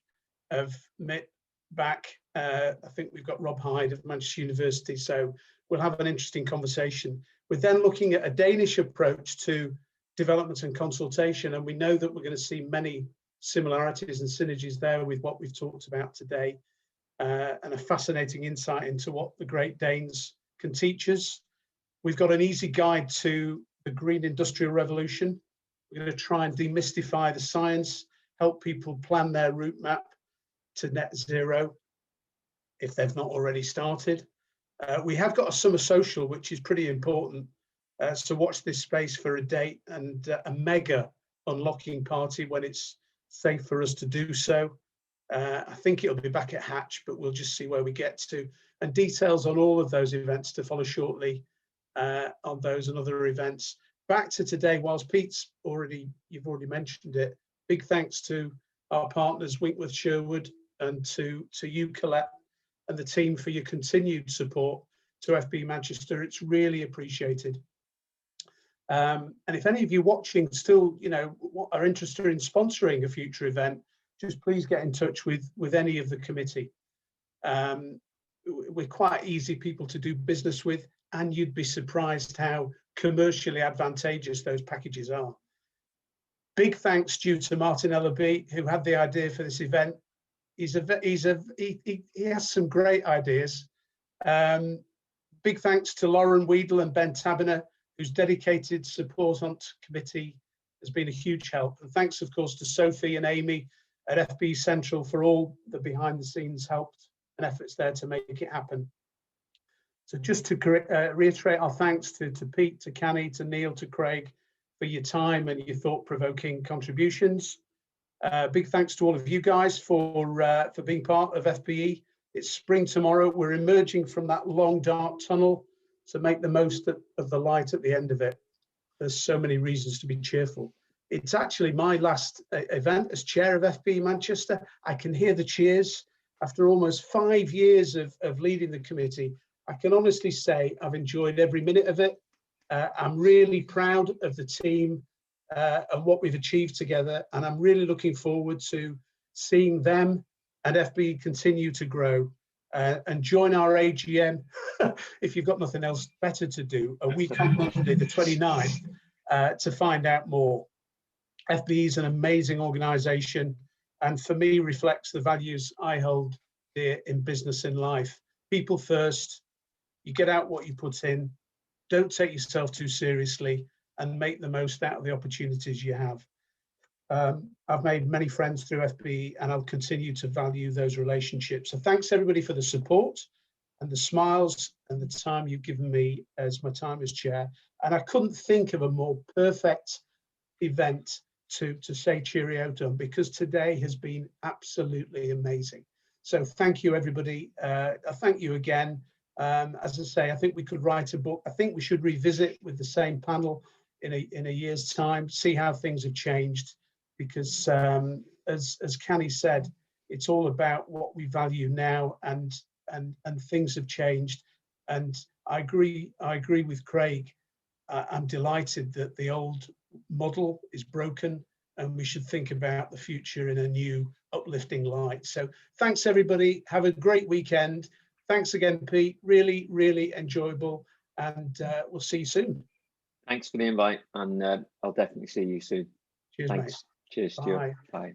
of MIT back. I think we've got Rob Hyde of Manchester University. So we'll have an interesting conversation. We're then looking at a Danish approach to development and consultation, and we know that we're going to see many similarities and synergies there with what we've talked about today, and a fascinating insight into what the Great Danes can teach us. We've got an easy guide to the green industrial revolution. We're going to try and demystify the science, help people plan their route map to net zero if they've not already started. We have got a summer social, which is pretty important. So watch this space for a date and a mega unlocking party when it's safe for us to do so. I think it'll be back at Hatch, but we'll just see where we get to. And details on all of those events to follow shortly on those and other events. Back to today, whilst Pete's you've already mentioned it, big thanks to our partners, Winckworth Sherwood, and to you, Colette, and the team for your continued support to FBE Manchester. It's really appreciated. And if any of you watching still, are interested in sponsoring a future event, just please get in touch with any of the committee. We're quite easy people to do business with, and you'd be surprised how commercially advantageous those packages are. Big thanks due to Martin Ellaby, who had the idea for this event. He has some great ideas. Big thanks to Lauren Weedle and Ben Tabiner, whose dedicated support on committee has been a huge help. And thanks, of course, to Sophie and Amy at FBE Central for all the behind the scenes help and efforts there to make it happen. So just to reiterate our thanks to Pete, to Canny, to Neil, to Craig for your time and your thought-provoking contributions. Big thanks to all of you guys for being part of FBE. It's spring tomorrow. We're emerging from that long, dark tunnel to make the most of the light at the end of it. There's so many reasons to be cheerful. It's actually my last event as chair of FBE Manchester. I can hear the cheers. After almost 5 years of leading the committee, I can honestly say I've enjoyed every minute of it. I'm really proud of the team and what we've achieved together, and I'm really looking forward to seeing them and FBE continue to grow. And join our AGM if you've got nothing else better to do a week on Monday, the 29th, to find out more. FBE is an amazing organisation, and for me reflects the values I hold dear in business and life. People first, you get out what you put in, don't take yourself too seriously, and make the most out of the opportunities you have. I've made many friends through FBE, and I'll continue to value those relationships. So thanks everybody for the support and the smiles and the time you've given me as my time as chair. And I couldn't think of a more perfect event to say cheerio to, because today has been absolutely amazing. So thank you, everybody. I thank you again. As I say, I think we could write a book. I think we should revisit with the same panel in a year's time, see how things have changed. Because as Canny said, it's all about what we value now, and things have changed. And I agree with Craig. I'm delighted that the old model is broken, and we should think about the future in a new, uplifting light. So thanks everybody. Have a great weekend. Thanks again, Pete. Really, really enjoyable, and we'll see you soon. Thanks for the invite, and I'll definitely see you soon. Cheers, Thanks. mate. Cheers, Stuart. Bye. Bye.